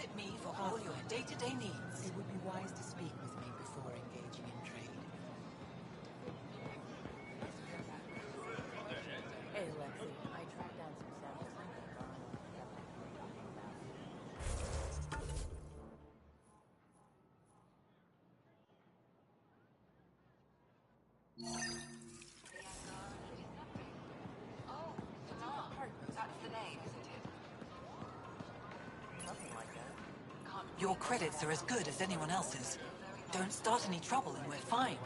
at me for all your day-to-day needs. It would be wise to speak with me before engaging in trade. Hey, Lexi, I tracked down some samples. Oh, that's the name, isn't it? Something like that. Your credits are as good as anyone else's. Don't start any trouble and we're fine.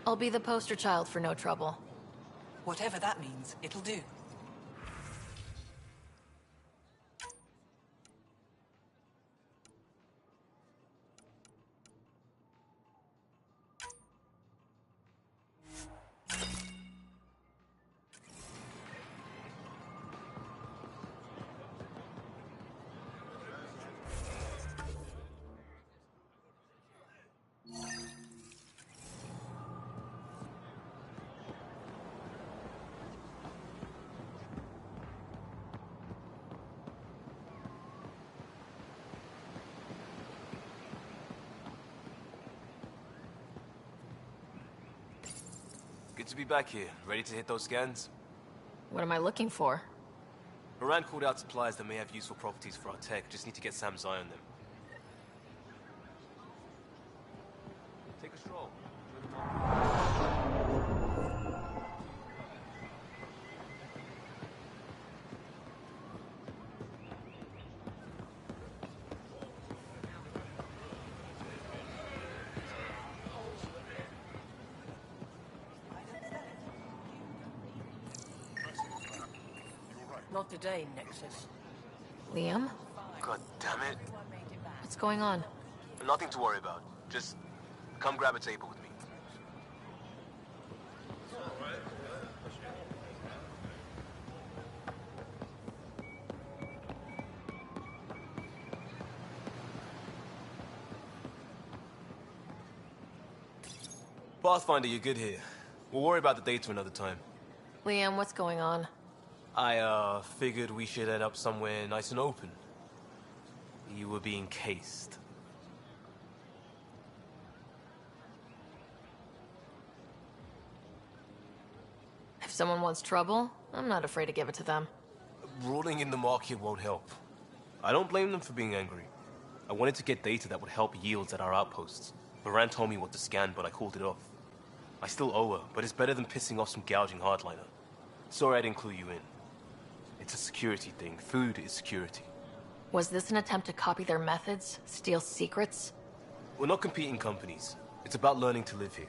I'll be the poster child for no trouble. Whatever that means, it'll do. Good to be back here. Ready to hit those scans? What am I looking for? Moran called out supplies that may have useful properties for our tech. Just need to get Sam's eye on them. Take a stroll. Not today, Nexus. Liam? God damn it. What's going on? Nothing to worry about. Just come grab a table with me. Pathfinder, you're good here. We'll worry about the data another time. Liam, what's going on? I, figured we should head up somewhere nice and open. You were being cased. If someone wants trouble, I'm not afraid to give it to them. Ruling in the market won't help. I don't blame them for being angry. I wanted to get data that would help yields at our outposts. Moran told me what to scan, but I called it off. I still owe her, but it's better than pissing off some gouging hardliner. Sorry I didn't clue you in. It's a security thing. Food is security. Was this an attempt to copy their methods? Steal secrets? We're not competing companies. It's about learning to live here.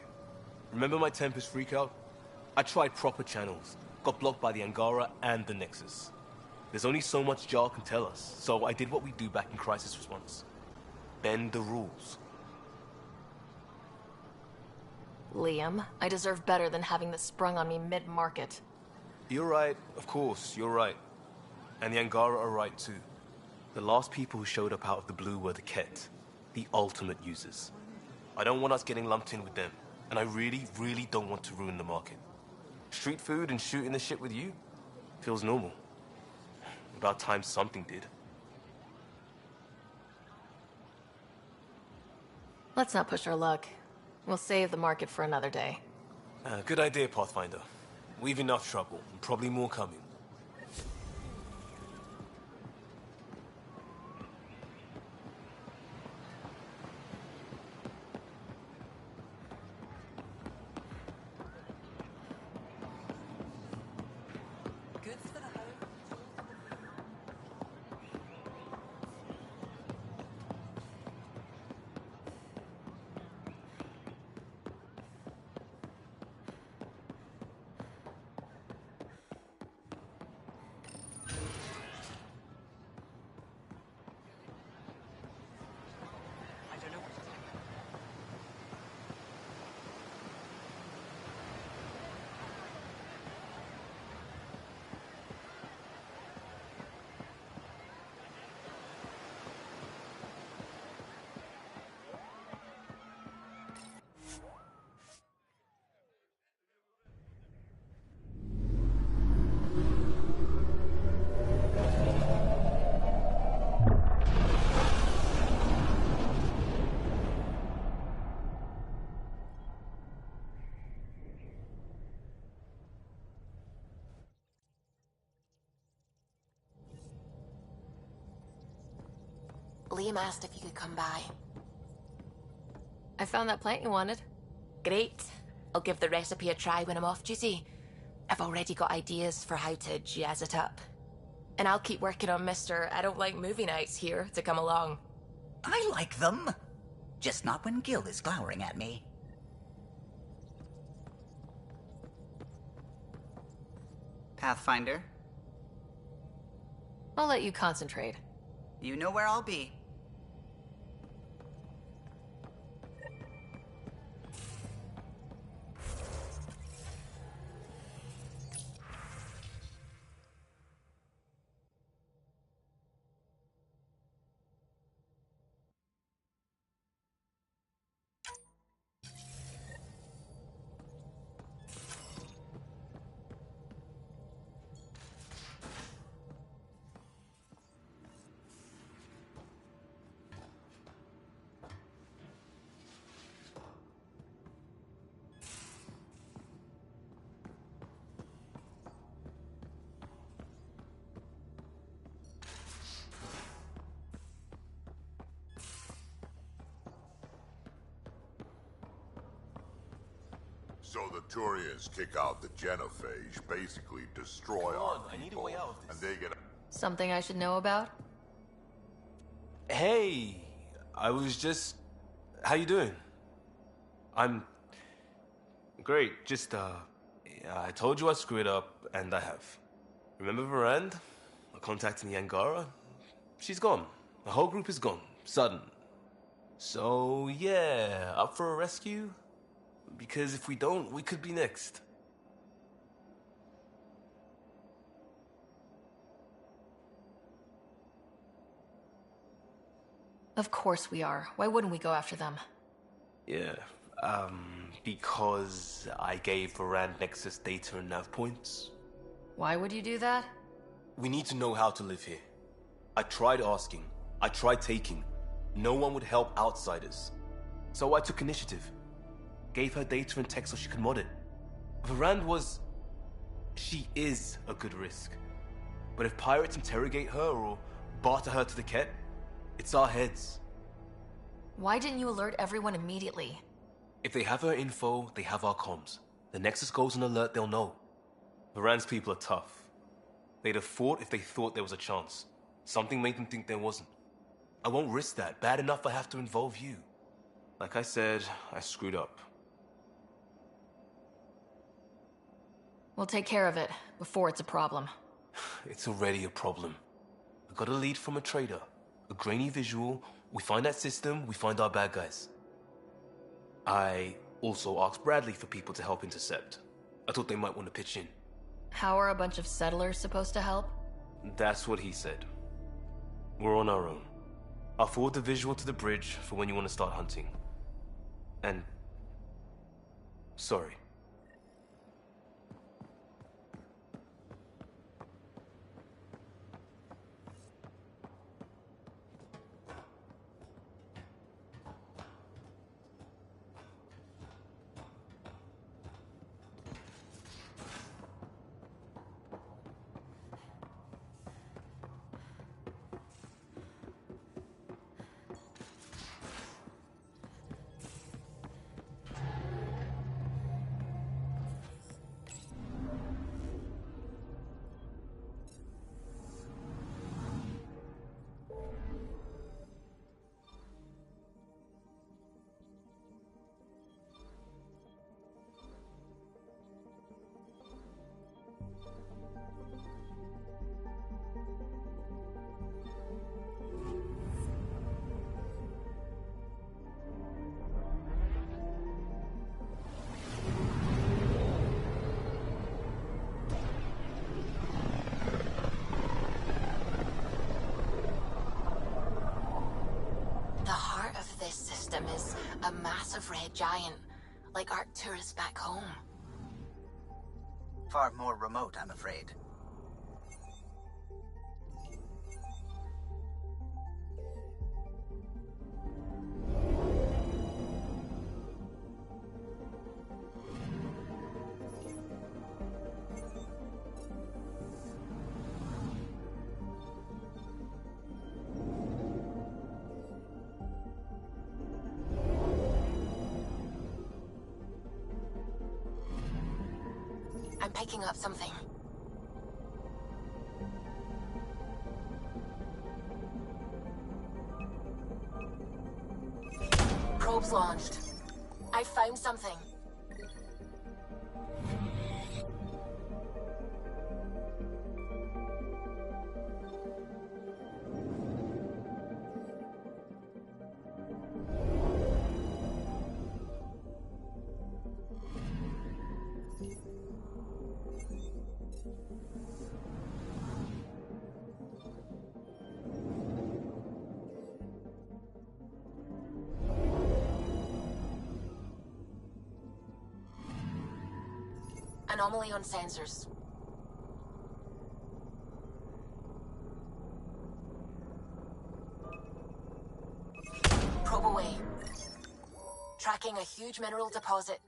Remember my Tempest freakout? I tried proper channels. Got blocked by the Angara and the Nexus. There's only so much Jar can tell us, so I did what we do back in crisis response. Bend the rules. Liam, I deserve better than having this sprung on me mid-market. You're right, of course, you're right. And the Angara are right too. The last people who showed up out of the blue were the Ket, the ultimate users. I don't want us getting lumped in with them, and I really, really don't want to ruin the market. Street food and shooting the shit with you feels normal. About time something did. Let's not push our luck. We'll save the market for another day. Good idea, Pathfinder. We've enough trouble, and probably more coming. Good for the home. Liam asked if you could come by. I found that plant you wanted. Great. I'll give the recipe a try when I'm off duty. I've already got ideas for how to jazz it up. And I'll keep working on Mr. I don't like movie nights here to come along. I like them. Just not when Gil is glowering at me. Pathfinder, I'll let you concentrate. you know where I'll be. So the Turians kick out the genophage, basically destroy Come our on, I need a people, way out of and this. they get... Something I should know about? Hey, I was just... How you doing? I'm... Great, just, yeah, I told you I screwed up, and I have. Remember Varand? I contacted the Angara? She's gone. The whole group is gone. Sudden. So, yeah, up for a rescue? Because if we don't, we could be next. Of course we are. Why wouldn't we go after them? Yeah, because I gave Varand Nexus data and nav points. Why would you do that? We need to know how to live here. I tried asking. I tried taking. No one would help outsiders. So I took initiative. Gave her data and tech so she could mod it. Varand was... She is a good risk. But if pirates interrogate her or barter her to the Ket, it's our heads. Why didn't you alert everyone immediately? If they have her info, they have our comms. The Nexus goes on alert, they'll know. Varand's people are tough. They'd have fought if they thought there was a chance. Something made them think there wasn't. I won't risk that. Bad enough I have to involve you. Like I said, I screwed up. We'll take care of it before it's a problem. It's already a problem. I got a lead from a trader. A grainy visual. We find that system, we find our bad guys. I also asked Bradley for people to help intercept. I thought they might want to pitch in. How are a bunch of settlers supposed to help? That's what he said. We're on our own. I'll forward the visual to the bridge for when you want to start hunting. And... sorry. Is a massive red giant, like Arcturus back home. Far more remote, I'm afraid. I'm picking up something. Probe's launched. I found something. Anomaly on sensors. Probe away. Tracking a huge mineral deposit.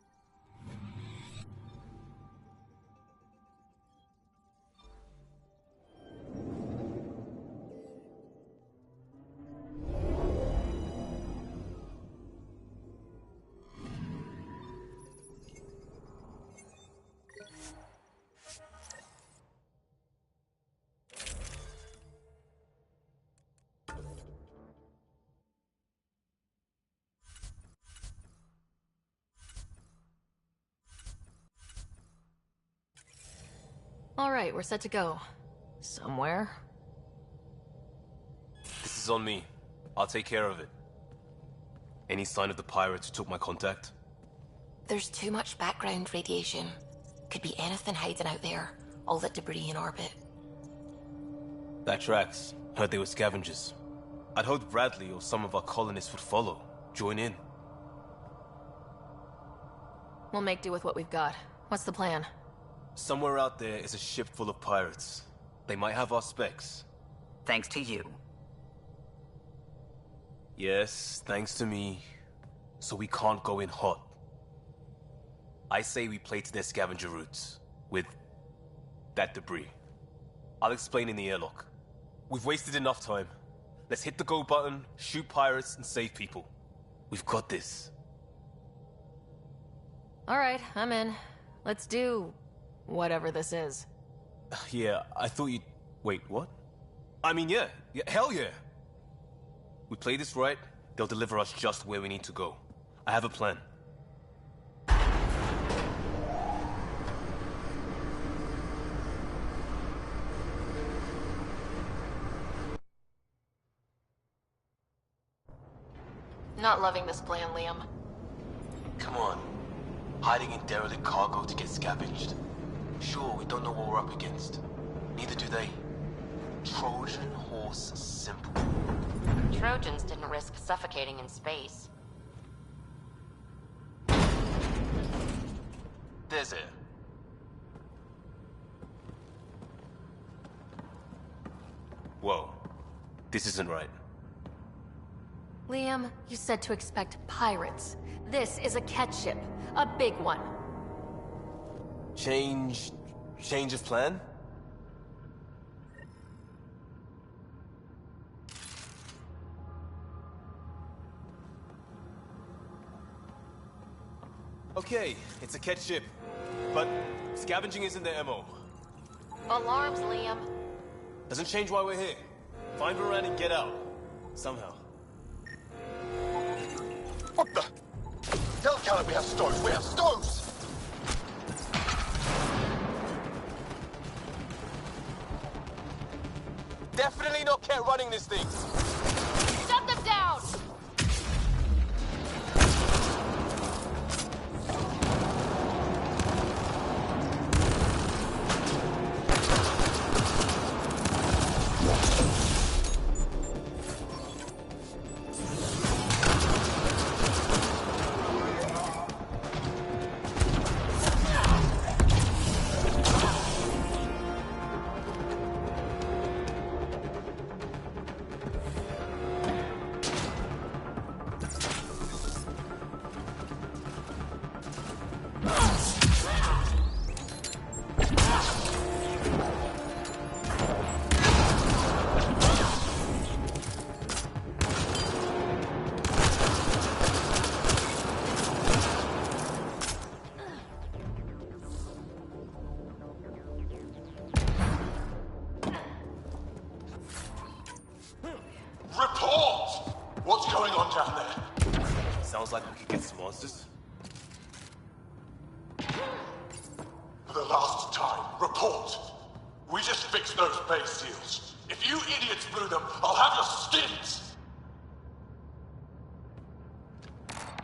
Alright, we're set to go. Somewhere. This is on me. I'll take care of it. Any sign of the pirates who took my contact? There's too much background radiation. Could be anything hiding out there. All that debris in orbit. That tracks. Heard they were scavengers. I'd hoped Bradley or some of our colonists would follow. Join in. We'll make do with what we've got. What's the plan? Somewhere out there is a ship full of pirates. They might have our specs. Thanks to you. Yes, thanks to me. So we can't go in hot. I say we play to their scavenger routes. With that debris. I'll explain in the airlock. We've wasted enough time. Let's hit the go button, shoot pirates, and save people. We've got this. Alright, I'm in. Let's do whatever this is. Yeah, I thought you'd... Wait, what? I mean, yeah, hell yeah! We play this right, they'll deliver us just where we need to go. I have a plan. Not loving this plan, Liam. Come on. Hiding in derelict cargo to get scavenged. Sure, we don't know what we're up against. Neither do they. Trojan horse simple. Trojans didn't risk suffocating in space. There's it. Whoa. This isn't right. Liam, you said to expect pirates. This is a catch ship. A big one. Change of plan? Okay, it's a catch ship. But scavenging isn't their MO. Alarms, Liam. Doesn't change why we're here. Find Moran and get out. Somehow. What the? Tell Callum we have stoves. We have stoves! Definitely not Cat running this thing. Shut them down! going on down there? Sounds like we could get some answers. For the last time, report. We just fixed those base seals. If you idiots blew them, I'll have your skins!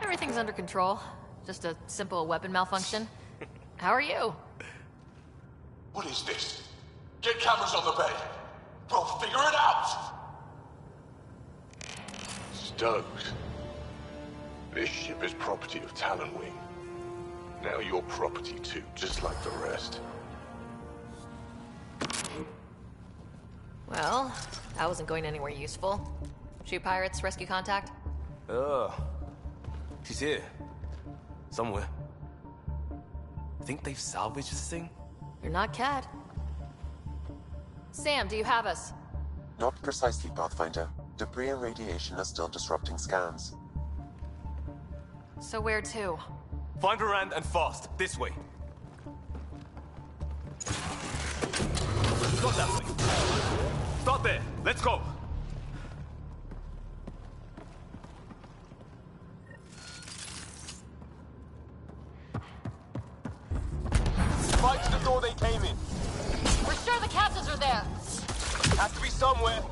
Everything's under control. Just a simple weapon malfunction. How are you? What is this? Get cameras on the bay. We'll figure it out! Stoked. This ship is property of Talonwing. Now you're property too, just like the rest. Well, that wasn't going anywhere useful. Shoot pirates, rescue contact? She's here. Somewhere. Think they've salvaged this thing? You're not Cat. Sam, do you have us? Not precisely, Pathfinder. Debris and radiation are still disrupting scans. So where to? Find Varand and fast. This way. Not that way. Start there. Let's go. Right to the door they came in. We're sure the captives are there. Has to be somewhere.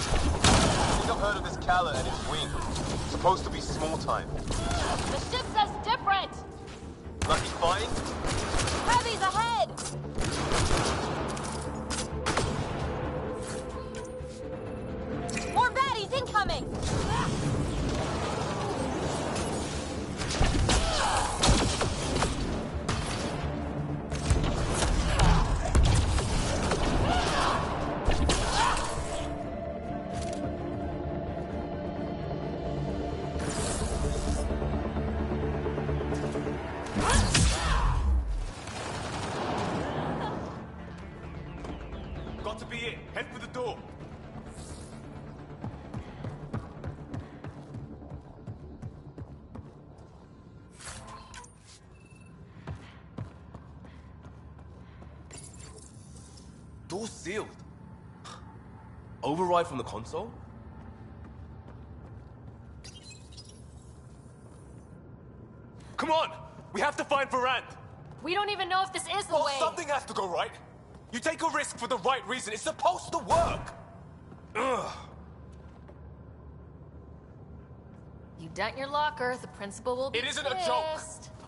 I think I've heard of this Kala and its wing. Supposed to be small time. The ship says different! Lucky find? Heavy's ahead! More baddies incoming! Got to be it. Head for the door. Door's sealed. Override from the console? Come on! We have to find Varand! We don't even know if this is the Well, way! something has to go right. You take a risk for the right reason. It's supposed to work! Ugh. You dent your locker, the principal will be It isn't pissed. a joke!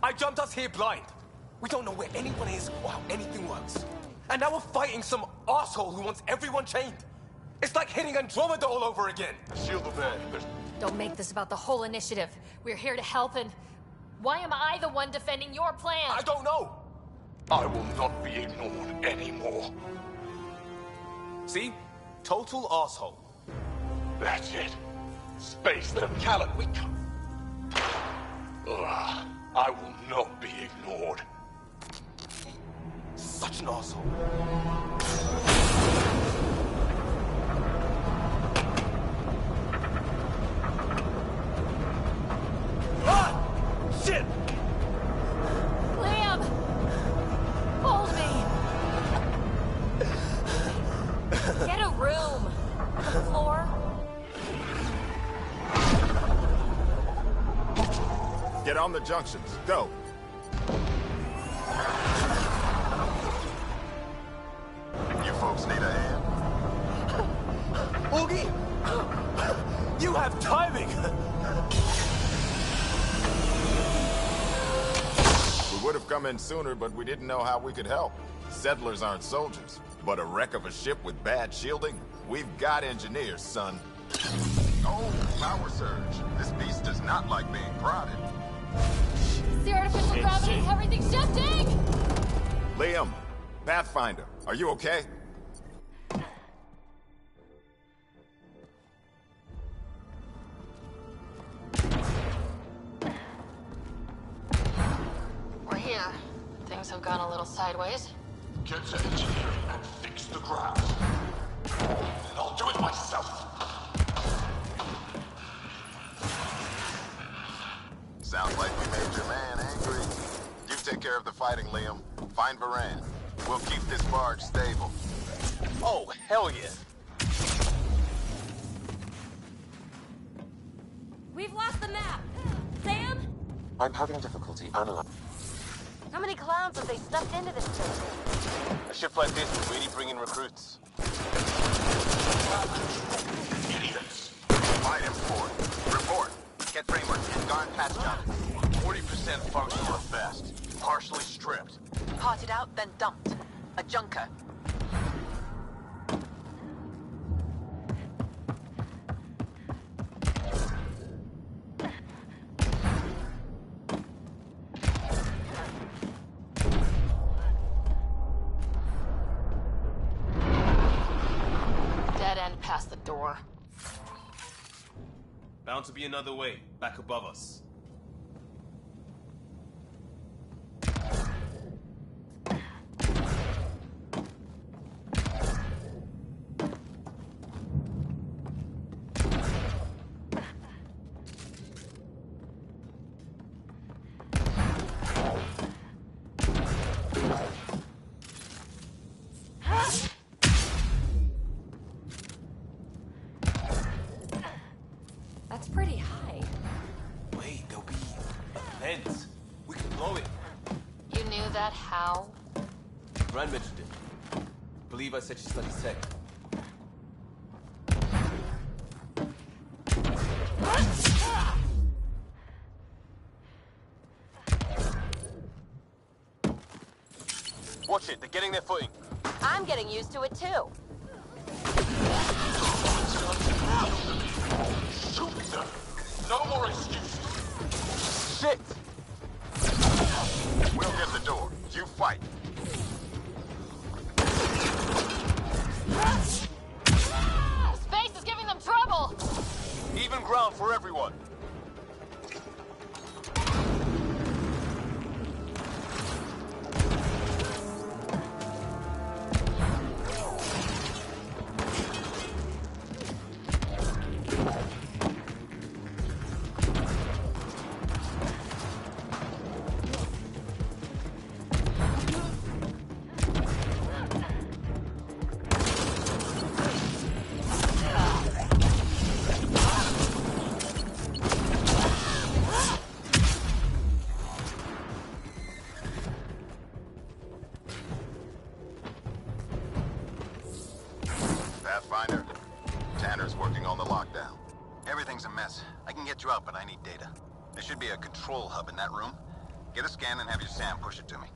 I jumped us here blind. We don't know where anyone is or how anything works. And now we're fighting some asshole who wants everyone chained. It's like hitting Andromeda all over again. Shield the bed. Don't make this about the whole initiative. We're here to help and... Why am I the one defending your plan? I don't know. I will not be ignored anymore. See? Total asshole. That's it. Space them, Callan, we come. Ugh, I will not be ignored. Such an asshole. Ah! Shit! Liam! Hold me! Get a room! The floor? Get on the junctions. Go. You folks need a hand? Oogie! You have timing! We would have come in sooner, but we didn't know how we could help. Settlers aren't soldiers, but a wreck of a ship with bad shielding? We've got engineers, son. Oh, power surge. This beast does not like being prodded. It's the artificial gravity! Everything's shifting! Liam, Pathfinder, are you okay? We're here. Things have gone a little sideways. Get to engineering and fix the ground. And I'll do it myself. Sounds like we made your man angry. You take care of the fighting, Liam. Find Varand. We'll keep this barge stable. Oh, hell yeah. I'm having difficulty analyzing. How many clowns have they stuffed into this thing? A ship like this would really bring in recruits. Idiots! Fight him for it. Report. Get framework. Guard patch job. 40% functional at best. Partially stripped. Parted out, then dumped. A junker. Dead end past the door. Bound to be another way, back above us. That's pretty high. Wait, there'll be a vent. We can blow it. You knew that how? Rand mentioned it. Believe I said she studies tech. Watch it, they're getting their footing. I'm getting used to it too. Shoot them! No more excuses! Shit! We'll get the door. You fight. Space is giving them trouble! Even ground for everyone. Pathfinder, Tanner's working on the lockdown. Everything's a mess. I can get you out, but I need data. There should be a control hub in that room. Get a scan and have your Sam push it to me.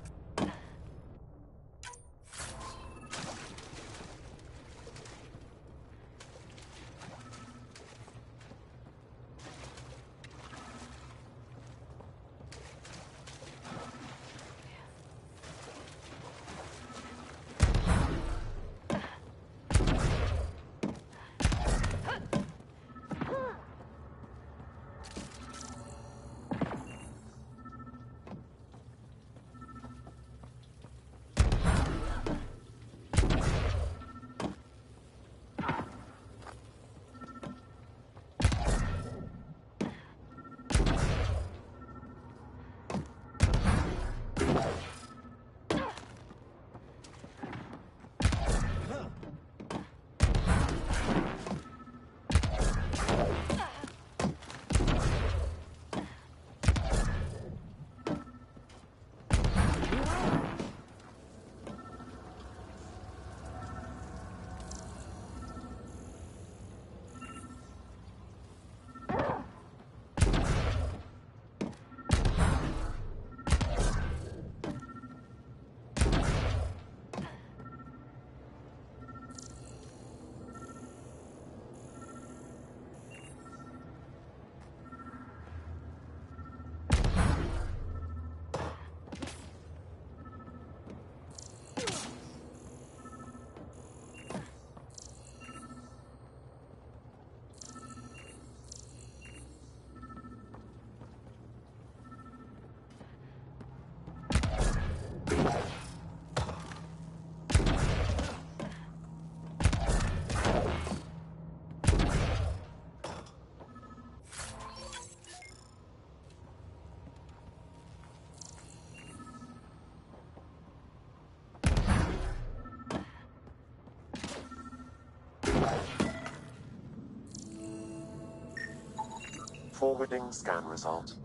Forwarding scan result.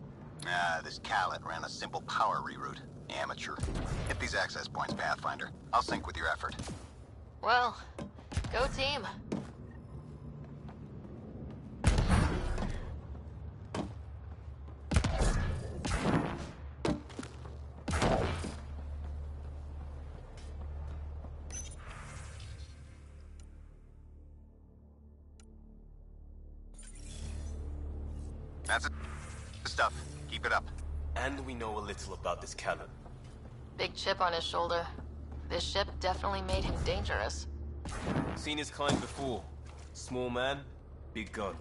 This Khaled ran a simple power reroute. Amateur. Hit these access points, Pathfinder. I'll sync with your effort. Well, go team. That's it. Stuff. Keep it up. And we know a little about this Khaled. Big chip on his shoulder. This ship definitely made him dangerous. Seen his kind before. Small man, big gun.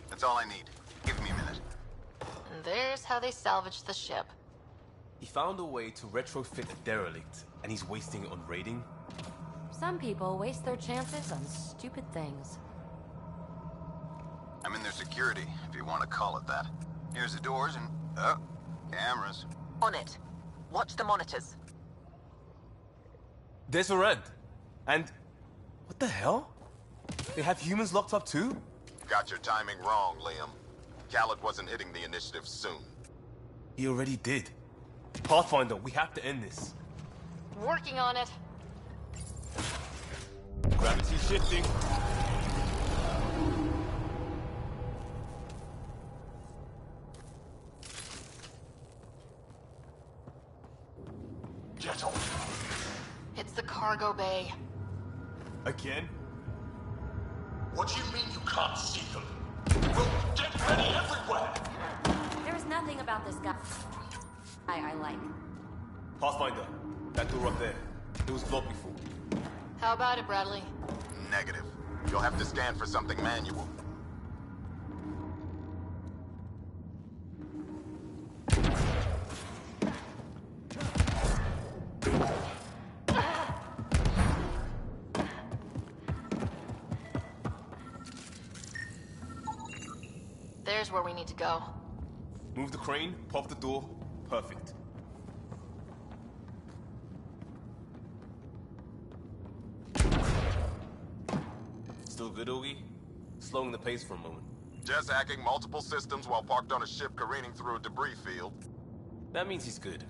That's all I need. Give me a minute. And there's how they salvaged the ship. He found a way to retrofit a derelict, and he's wasting it on raiding? Some people waste their chances on stupid things. I'm in their security, if you want to call it that. Here's the doors and... oh, cameras. On it. Watch the monitors. There's Varend. And... what the hell? They have humans locked up too? Got your timing wrong, Liam. Khaled wasn't hitting the initiative soon. He already did. Pathfinder, we have to end this. Working on it. Gravity shifting. Get on. It's the cargo bay. Again? What do you mean you can't see them? Well, get ready everywhere! There's nothing about this guy I like. Pathfinder, that door up there. It was blocked before. How about it, Bradley? Negative. You'll have to scan for something manual. There's where we need to go. Move the crane, pop the door. Perfect. Still good, Oogie? Slowing the pace for a moment. Just hacking multiple systems while parked on a ship careening through a debris field. That means he's good.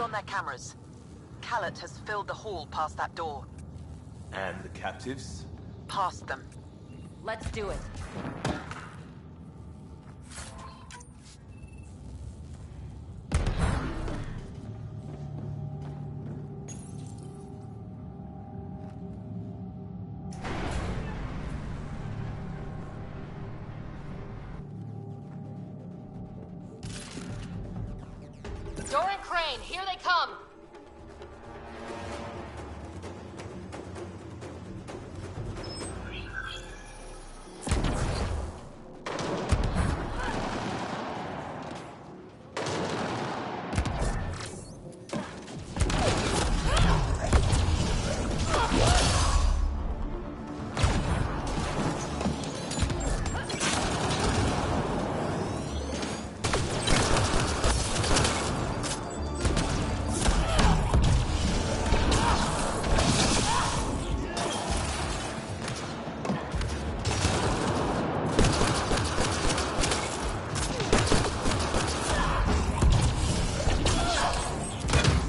On their cameras. Khaled has filled the hall past that door. And the captives? Past them. Let's do it. crane. Here they come.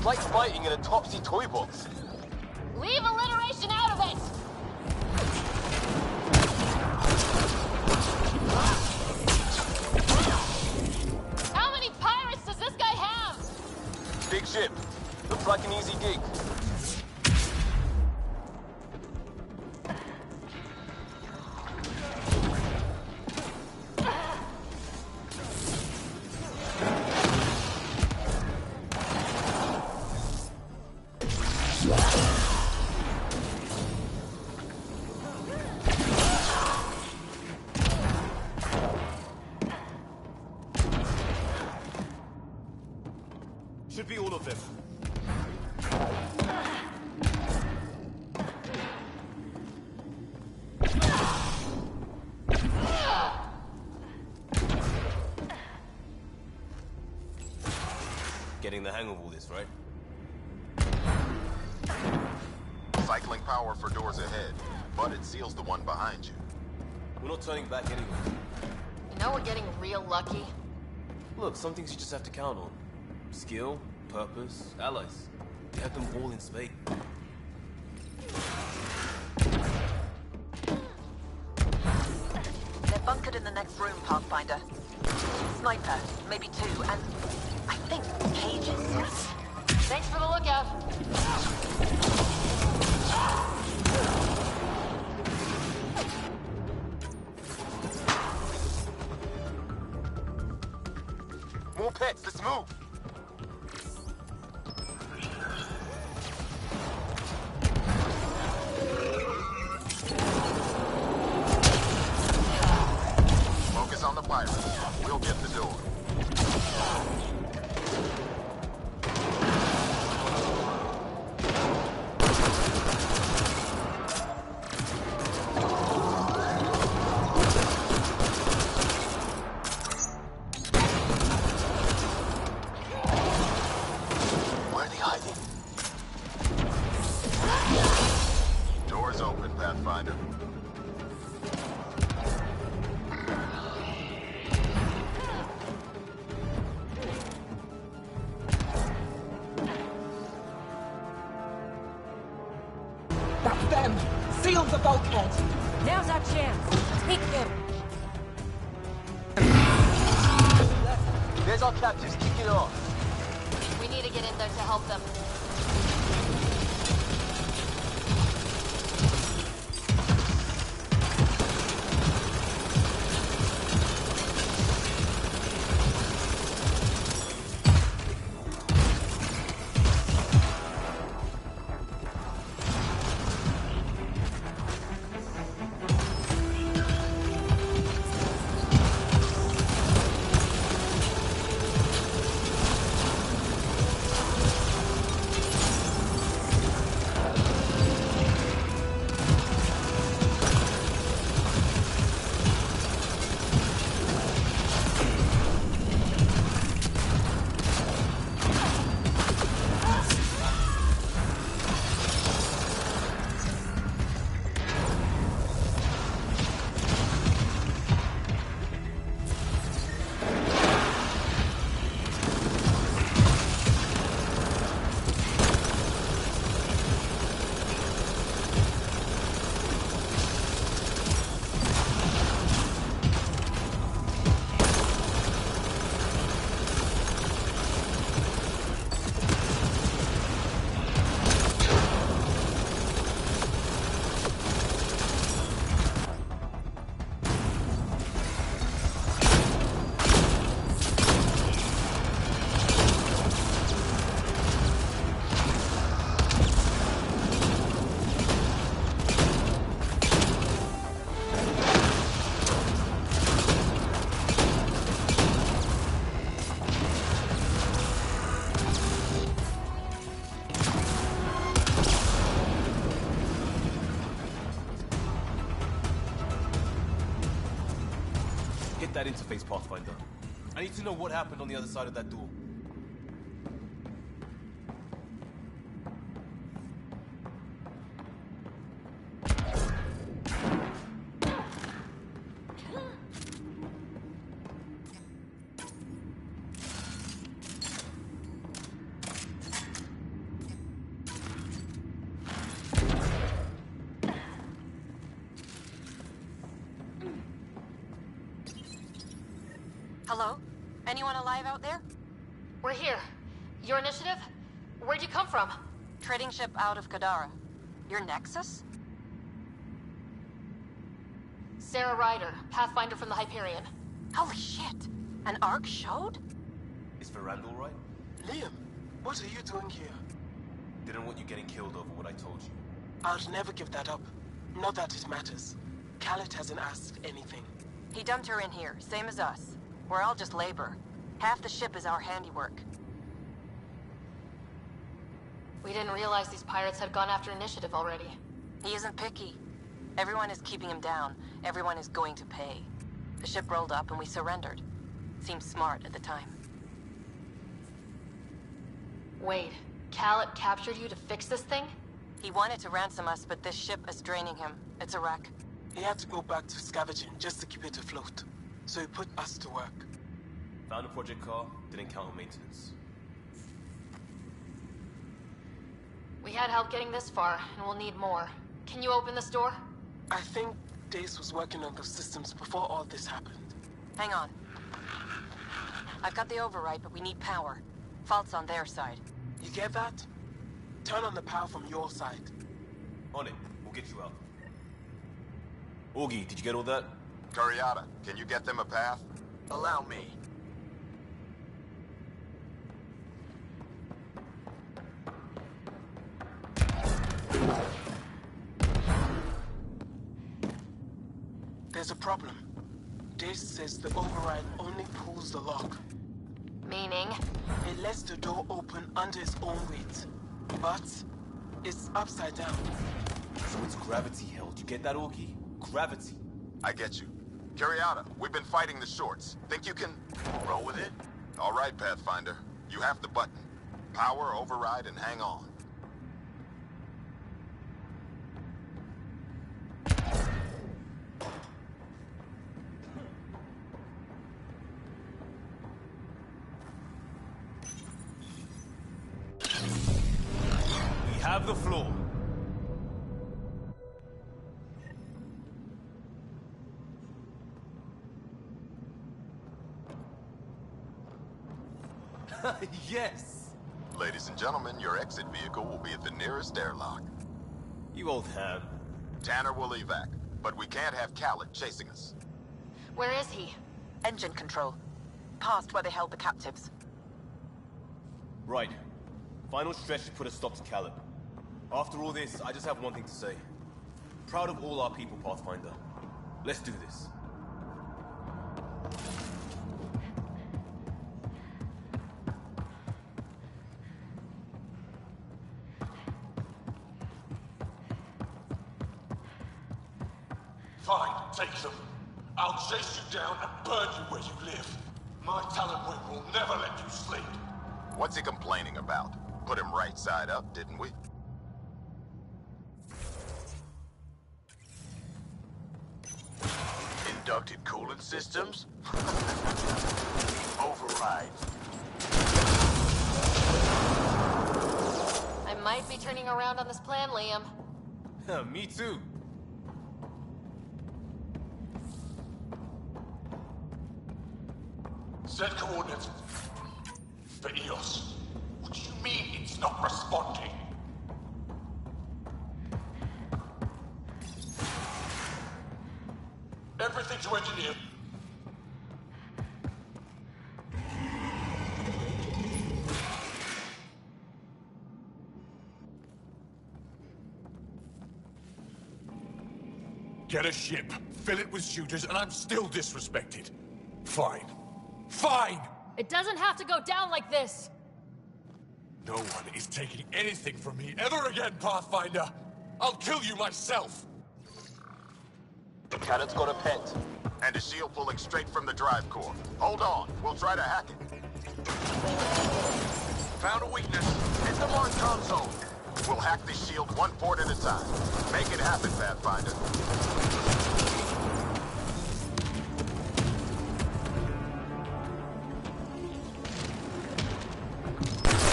Like fighting in a Topsy toy box. Leave alliteration out of it! How many pirates does this guy have? Big ship. Looks like an easy gig. Should be all of them. Getting the hang of all this, right? Cycling power for doors ahead, but it seals the one behind you. We're not turning back anyway. You know we're getting real lucky? Look, some things you just have to count on. Skill, purpose, allies. You have them all in spades. They're bunkered in the next room, Pathfinder. Sniper, maybe two, and I think cages. Thanks for the lookout. More pets, let's move! Focus on the pirates. We'll get the door. Where are they hiding? Doors open, Pathfinder. That's them! Seal the bulkhead! Now's our chance. Take them. There's our captives, kick it off. We need to get in there to help them. that interface, Pathfinder. I need to know what happened on the other side of that door. Hello? Anyone alive out there? We're here. Your initiative? Where'd you come from? Trading ship out of Kadara. Your Nexus? Sarah Ryder, Pathfinder from the Hyperion. Holy shit! An Ark showed? Is Ferrand all right? Liam, what are you doing here? Didn't want you getting killed over what I told you. I'll never give that up. Not that it matters. Khaled hasn't asked anything. He dumped her in here, same as us. We're all just labor. Half the ship is our handiwork. We didn't realize these pirates had gone after initiative already. He isn't picky. Everyone is keeping him down. Everyone is going to pay. The ship rolled up and we surrendered. Seemed smart at the time. Wait, Khaled captured you to fix this thing? He wanted to ransom us, but this ship is draining him. It's a wreck. He had to go back to scavenging just to keep it afloat. So he put us to work. Found a project car, didn't count on maintenance. We had help getting this far, and we'll need more. Can you open this door? I think Dace was working on those systems before all this happened. Hang on. I've got the override, but we need power. Fault's on their side. You get that? Turn on the power from your side. On it. We'll get you out. Augie, did you get all that? Curiata, can you get them a path? Allow me. There's a problem. Dace says the override only pulls the lock. Meaning? It lets the door open under its own weight. But it's upside down. So it's gravity held. You get that, Augie? Gravity. I get you. Curiata, we've been fighting the shorts. Think you can roll with it? All right, Pathfinder. You have the button. Power, override, and hang on. We have the floor. Yes! Ladies and gentlemen, your exit vehicle will be at the nearest airlock. You old ham. Tanner will evac, but we can't have Khaled chasing us. Where is he? Engine control. Past where they held the captives. Right. Final stretch to put a stop to Khaled. After all this, I just have one thing to say. Proud of all our people, Pathfinder. Let's do this. Fine, take them. I'll chase you down and burn you where you live. My talent wing will never let you sleep. What's he complaining about? Put him right side up, didn't we? Inducted coolant systems? Override. I might be turning around on this plan, Liam. Me too. Set coordinates for EOS. What do you mean it's not responding? Everything to engineer. Get a ship, fill it with shooters, and I'm still disrespected. Fine. Fine! It doesn't have to go down like this! No one is taking anything from me ever again, Pathfinder! I'll kill you myself! Khaled's got a pet. and a shield pulling straight from the drive core. Hold on, we'll try to hack it. Found a weakness. Hit the Mars console. We'll hack the shield one port at a time. Make it happen, Pathfinder.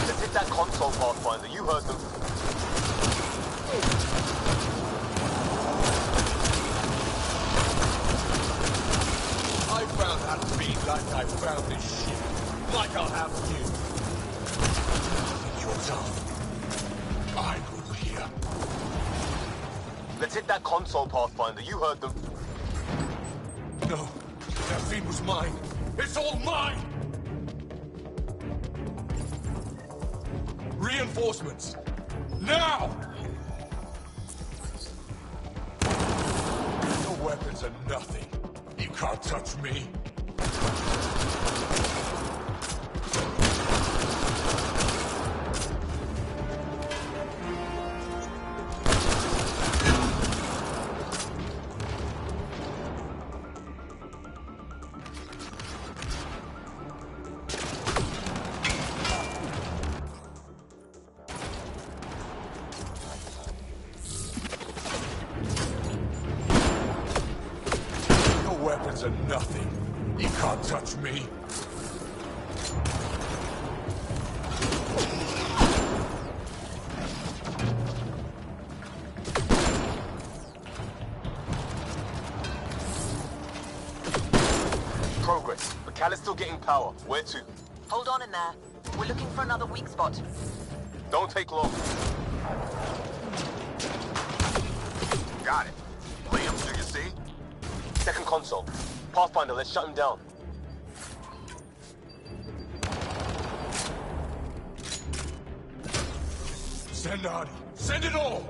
Let's hit that console, Pathfinder. You heard them. I found that feed like I found this ship. Like I'll have you. You're done. I rule here. Let's hit that console, Pathfinder. You heard them. No, that feed was mine. It's all mine! Reinforcements! Now! Your weapons are nothing. You can't touch me. Weapons are nothing. You can't touch me. Progress, but Cal is still getting power. Where to? Hold on in there. We're looking for another weak spot. Don't take long. Got it. Liam, do you see? Second console. Pathfinder, let's shut him down. Send Artie. Send it all!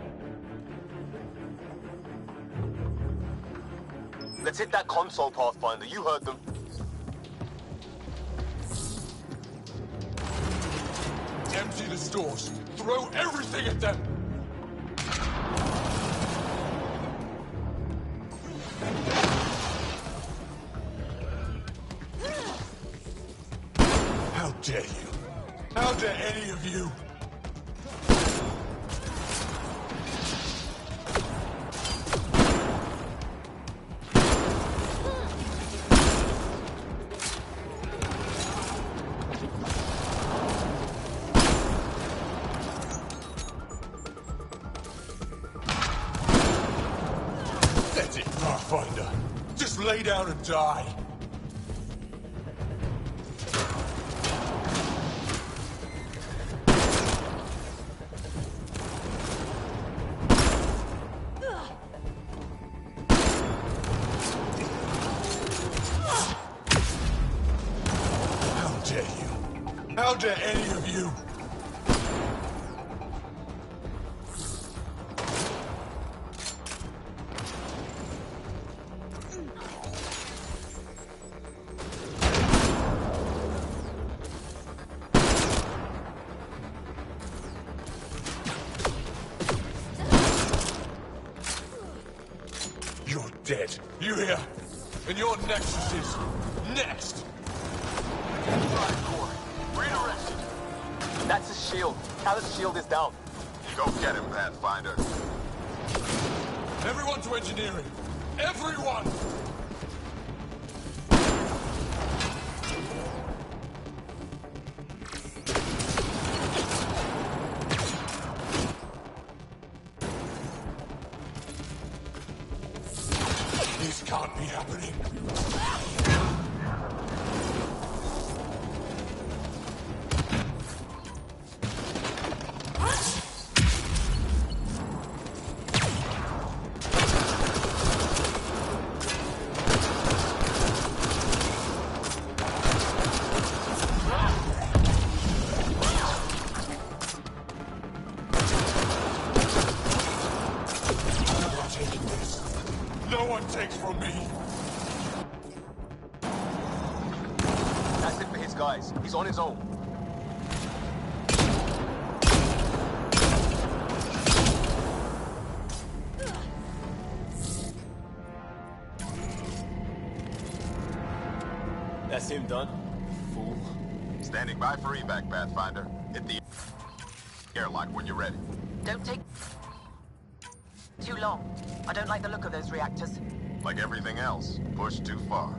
Let's hit that console, Pathfinder. You heard them. Empty the stores. Throw everything at them! How dare you? How dare any of you? That's it, Pathfinder. Just lay down and die. How dare any of you? You're dead. You hear? And your Nexus is next. Redirection. That's his shield. Cal's shield is down. Go get him, Pathfinder. Everyone to engineering. Everyone! This can't be happening. No one takes from me. That's it for his guys. He's on his own. That's him done. Fool. Standing by for evac, Pathfinder. Hit the airlock when you're ready. Don't take too long. I don't like the look of those reactors. Like everything else, pushed too far.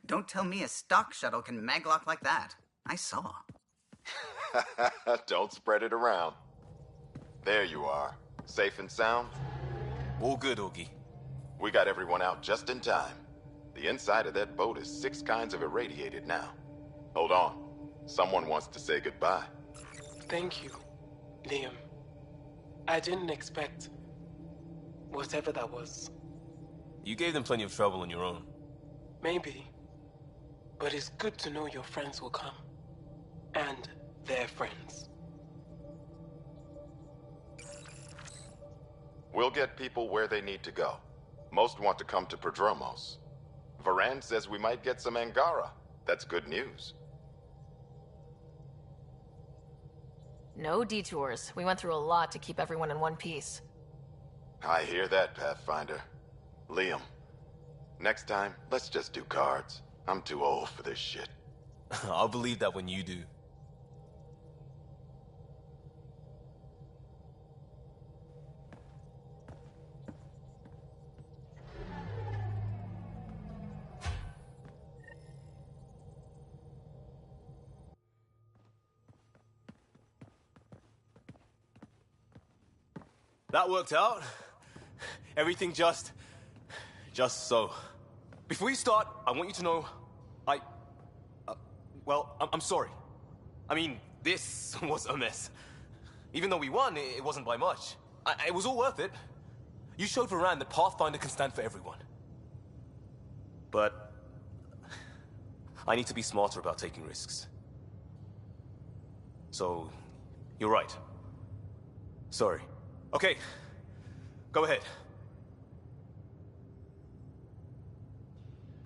Don't tell me a stock shuttle can maglock like that. I saw. Don't spread it around. There you are. Safe and sound? All good, Augie. We got everyone out just in time. The inside of that boat is 6 kinds of irradiated now. Hold on. Someone wants to say goodbye. Thank you, Liam. I didn't expect whatever that was. You gave them plenty of trouble on your own. Maybe. But it's good to know your friends will come. And their friends. We'll get people where they need to go. Most want to come to Prodromos. Varan says we might get some Angara. That's good news. No detours. We went through a lot to keep everyone in one piece. I hear that, Pathfinder. Liam, next time, let's just do cards. I'm too old for this shit. I'll believe that when you do. That worked out. Everything just so. Before you start, I want you to know, I'm sorry. I mean, this was a mess. Even though we won, it wasn't by much. It was all worth it. You showed Varan that Pathfinder can stand for everyone. But I need to be smarter about taking risks. So, you're right. Sorry. Okay, go ahead.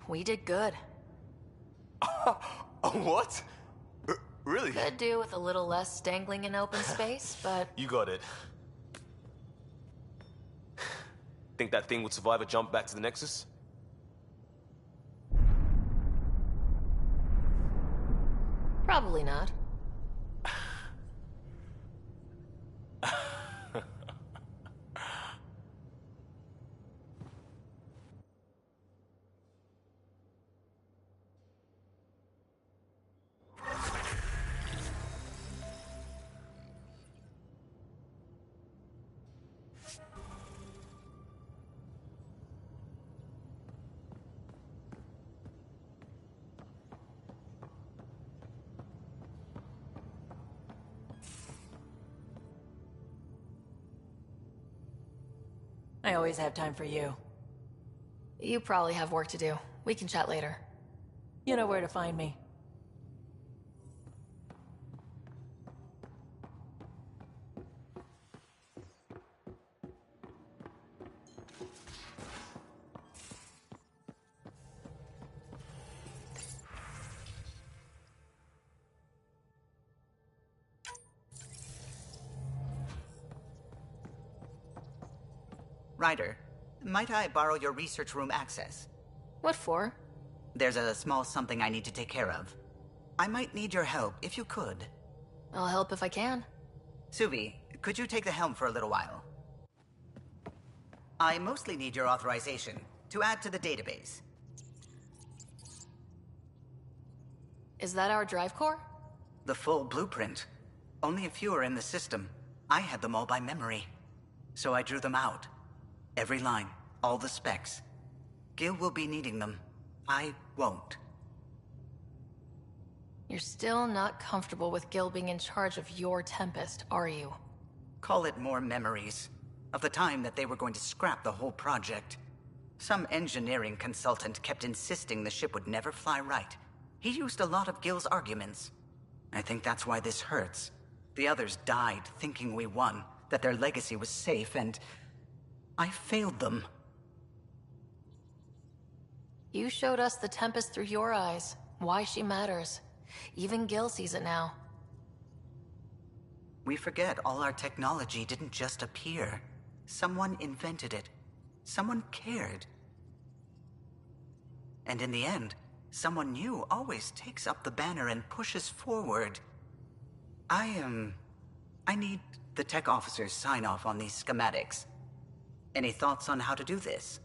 We did good. What? Really? Could do with a little less dangling in open space, but... You got it. Think that thing would survive a jump back to the Nexus? Probably not. I always have time for you. You probably have work to do. We can chat later. You know where to find me. Ryder, might I borrow your research room access? What for? There's a small something I need to take care of. I might need your help, if you could. I'll help if I can. Suvi, could you take the helm for a little while? I mostly need your authorization to add to the database. Is that our drive core? The full blueprint. Only a few are in the system. I had them all by memory. So I drew them out. Every line, all the specs. Gil will be needing them. I won't. You're still not comfortable with Gil being in charge of your Tempest, are you? Call it more memories of the time that they were going to scrap the whole project. Some engineering consultant kept insisting the ship would never fly right. He used a lot of Gil's arguments. I think that's why this hurts. The others died thinking we won, that their legacy was safe, and I failed them. You showed us the Tempest through your eyes, why she matters. Even Gil sees it now. We forget all our technology didn't just appear. Someone invented it. Someone cared. And in the end, someone new always takes up the banner and pushes forward. I need the tech officer's sign-off on these schematics. Any thoughts on how to do this?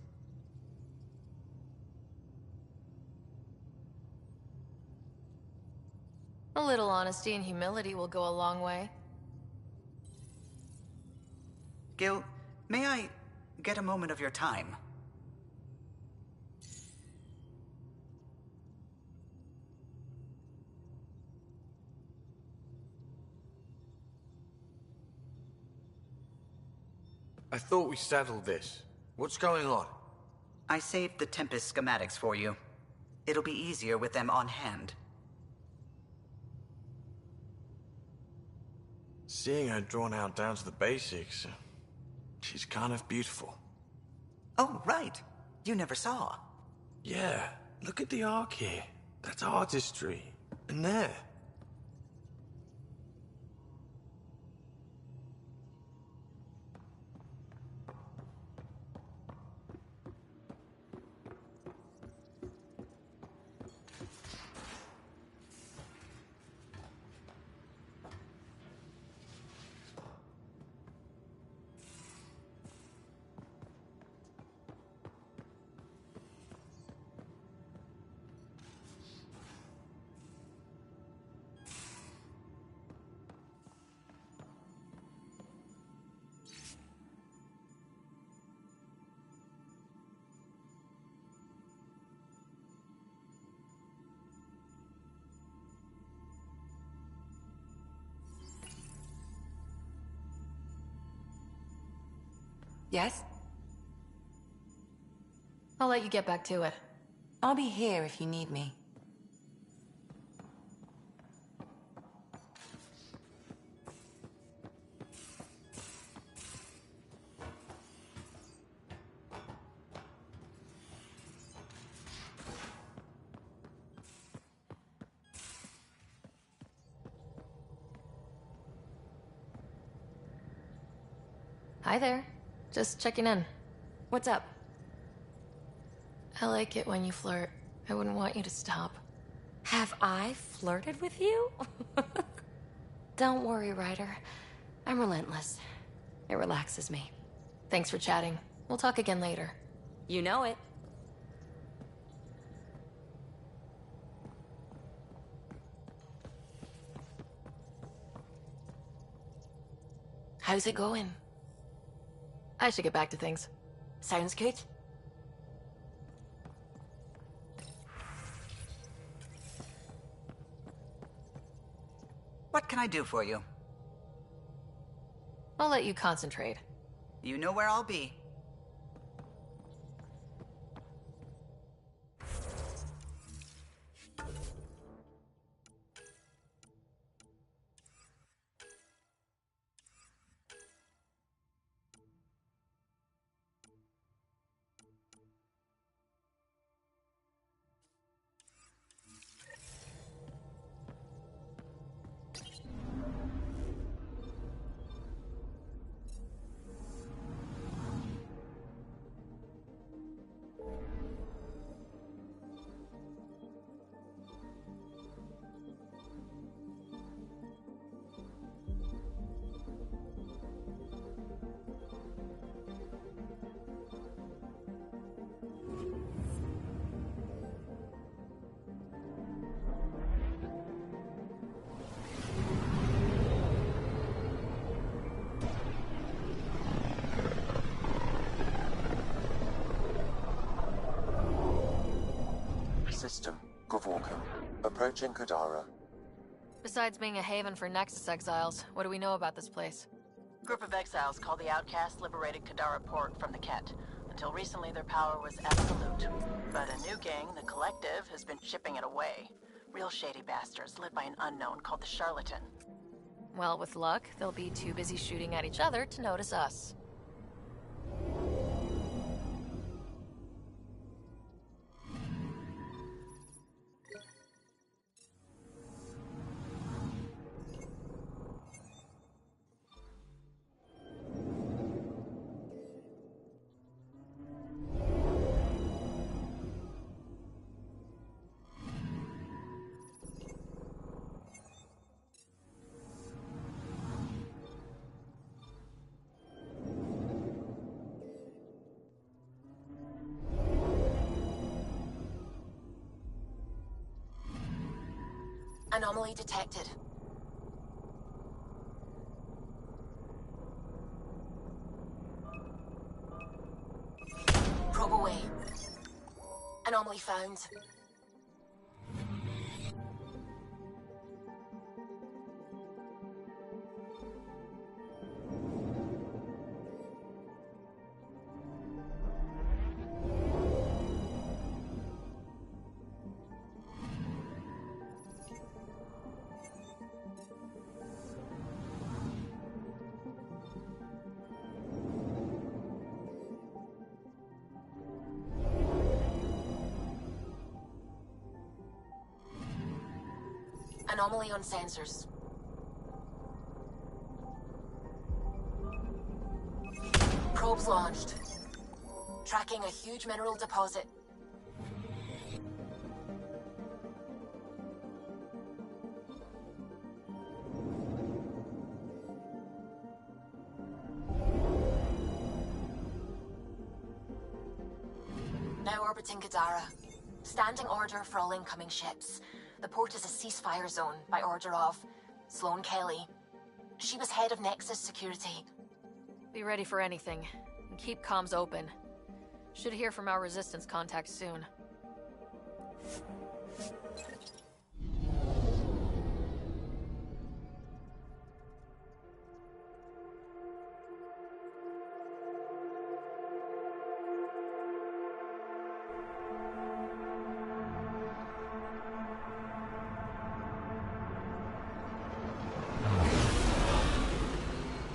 A little honesty and humility will go a long way. Gil, may I get a moment of your time? I thought we settled this. What's going on? I saved the Tempest schematics for you. It'll be easier with them on hand. Seeing her drawn out down to the basics, she's kind of beautiful. Oh, right. You never saw. Yeah, look at the arc here. That's artistry. And there. Yes? I'll let you get back to it. I'll be here if you need me. Hi there. Just checking in. What's up? I like it when you flirt. I wouldn't want you to stop. Have I flirted with you? Don't worry, Ryder. I'm relentless. It relaxes me. Thanks for chatting. We'll talk again later. You know it. How's it going? I should get back to things. Sounds good. What can I do for you? I'll let you concentrate. You know where I'll be. System, Gavorka. Approaching Kadara. Besides being a haven for Nexus exiles, what do we know about this place? Group of exiles called the Outcast liberated Kadara port from the Ket. Until recently, their power was absolute. But a new gang, the Collective, has been chipping it away. Real shady bastards led by an unknown called the Charlatan. Well, with luck, they'll be too busy shooting at each other to notice us. Anomaly detected. Probe away. Anomaly found. Anomaly on sensors. Probes launched. Tracking a huge mineral deposit. Now orbiting Kadara. Standing order for all incoming ships. The port is a ceasefire zone by order of Sloane Kelly. She was head of Nexus security. Be ready for anything, and keep comms open. Should hear from our resistance contacts soon.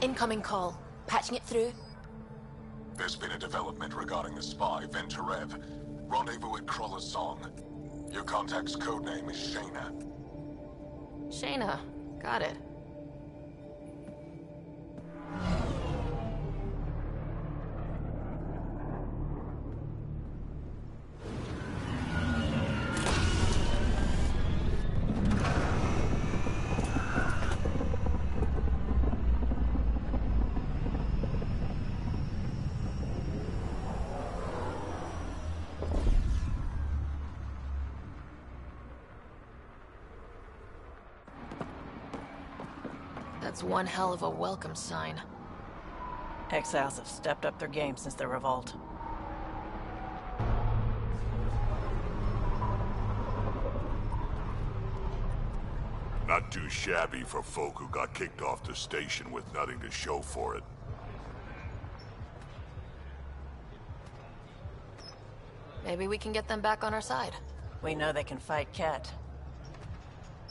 Incoming call. Patching it through. There's been a development regarding the spy, Venturev. Rendezvous at Crawler's Song. Your contact's codename is Shayna. Shayna. Got it. That's one hell of a welcome sign. Exiles have stepped up their game since the revolt. Not too shabby for folk who got kicked off the station with nothing to show for it. Maybe we can get them back on our side. We know they can fight Ket.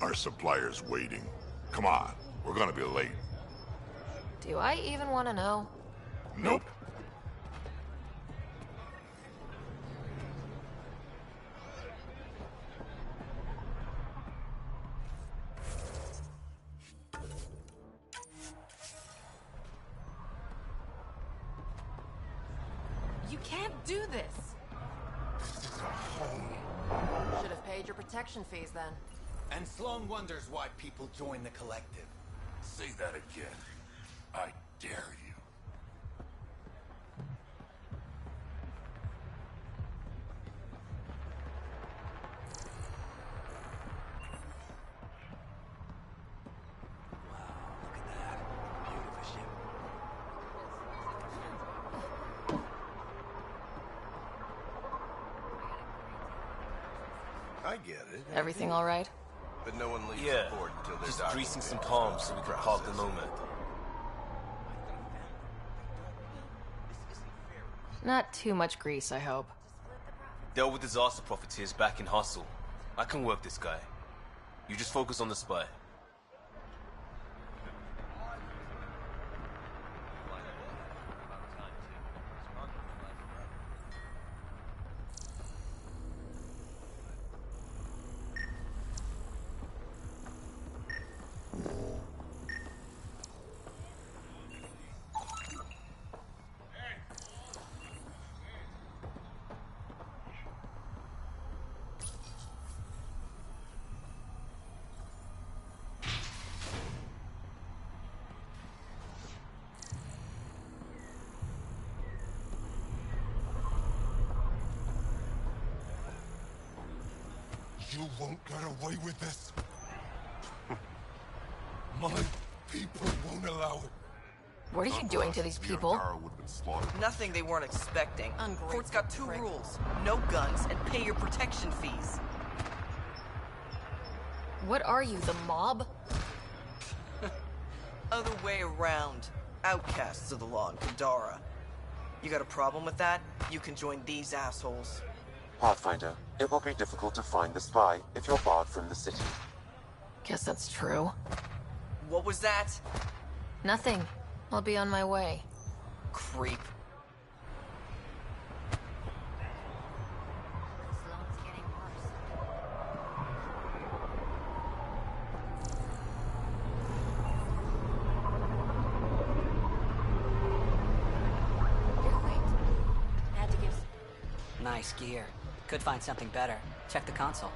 Our supplier's waiting. Come on, we're gonna be late. Do I even want to know? Nope. You can't do this! This is our home. Should have paid your protection fees then. And Sloane wonders why people join the Collective. Say that again. I dare you. I get it. Everything all right? But no one leaves Yeah, the port until they're just documented. greasing some palms so we can park the Nomad. Not too much grease, I hope. Dealt with disaster profiteers back in Hustle. I can work this guy. You just focus on the spy. You won't get away with this. My people won't allow it. What are you doing to these people? Nothing they weren't expecting. Port's got two rules. No guns and pay your protection fees. What are you, the mob? Other way around. Outcasts of the law in Kadara. You got a problem with that? You can join these assholes. Pathfinder, it will be difficult to find the spy if you're barred from the city. Guess that's true. What was that? Nothing. I'll be on my way. Creep. Nice gear. Could find something better. Check the console.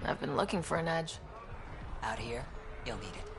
I've been looking for an edge. Out here, you'll need it.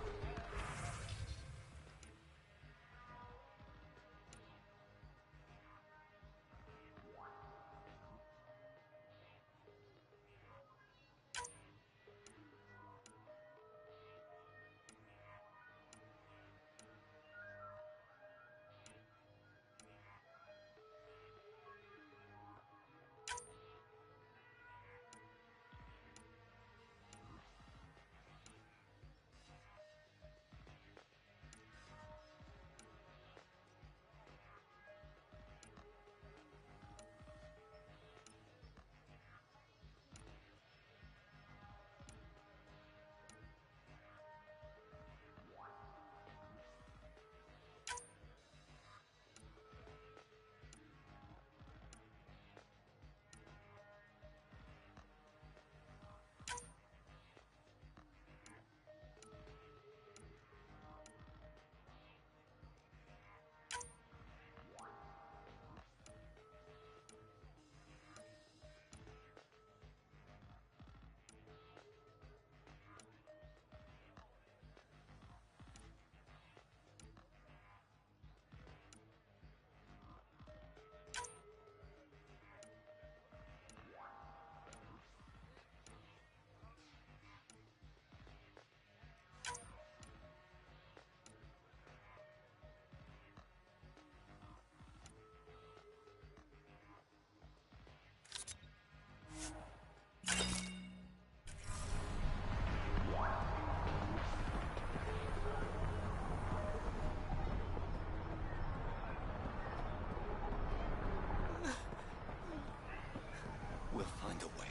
We'll find a way.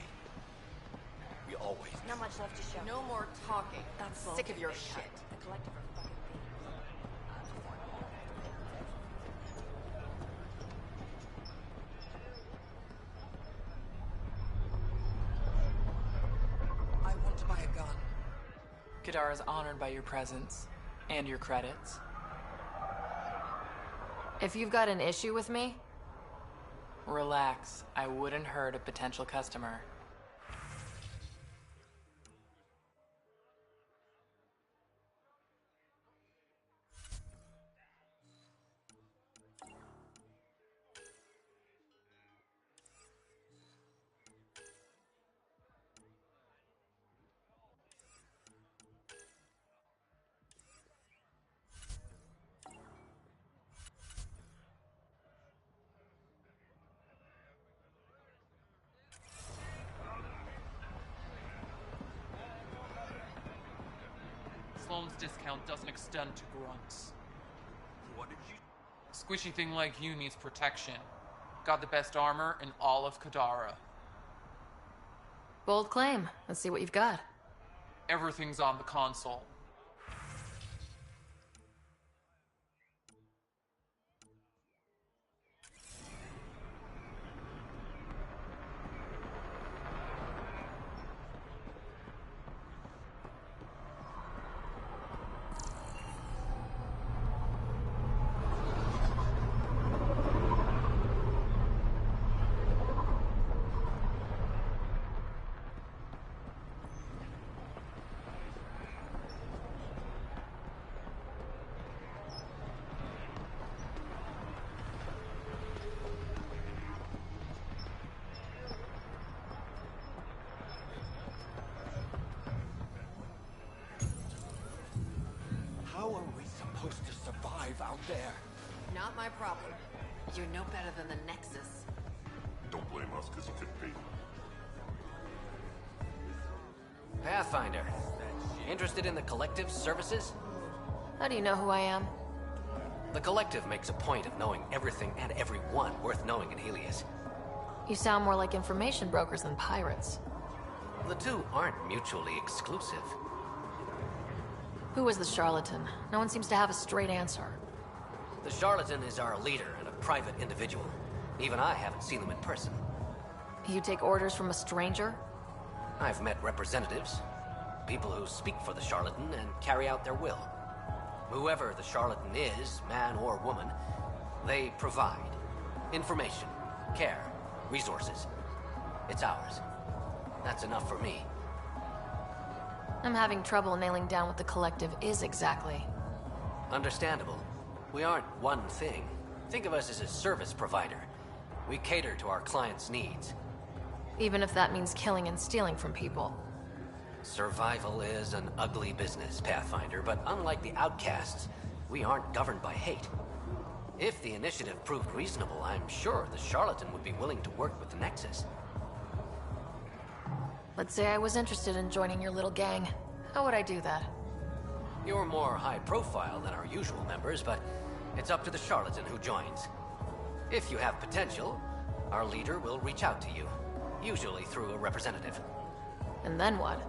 We always do. Not much left to show. No more talking. That's Sick of your bullshit, shit. The collective are fucking thieves. I want to buy a gun. Kadara is honored by your presence and your credits. If you've got an issue with me, Relax. I wouldn't hurt a potential customer. Sloane's discount doesn't extend to grunts. What did you... Squishy thing like you needs protection. Got the best armor in all of Kadara. Bold claim. Let's see what you've got. Everything's on the console. How are we supposed to survive out there? Not my problem. You're no better than the Nexus. Don't blame us because you couldn't pay. Pathfinder. Interested in the Collective's services? How do you know who I am? The Collective makes a point of knowing everything and everyone worth knowing in Helios. You sound more like information brokers than pirates. The two aren't mutually exclusive. Who is the charlatan? No one seems to have a straight answer. The charlatan is our leader and a private individual. Even I haven't seen them in person. You take orders from a stranger? I've met representatives, people who speak for the charlatan and carry out their will. Whoever the charlatan is, man or woman, they provide information, care, resources. It's ours. That's enough for me. I'm having trouble nailing down what the Collective is exactly. Understandable. We aren't one thing. Think of us as a service provider. We cater to our clients' needs. Even if that means killing and stealing from people. Survival is an ugly business, Pathfinder, but unlike the outcasts, we aren't governed by hate. If the initiative proved reasonable, I'm sure the charlatan would be willing to work with the Nexus. Let's say I was interested in joining your little gang. How would I do that? You're more high profile than our usual members, but it's up to the charlatan who joins. If you have potential, our leader will reach out to you, usually through a representative. And then what?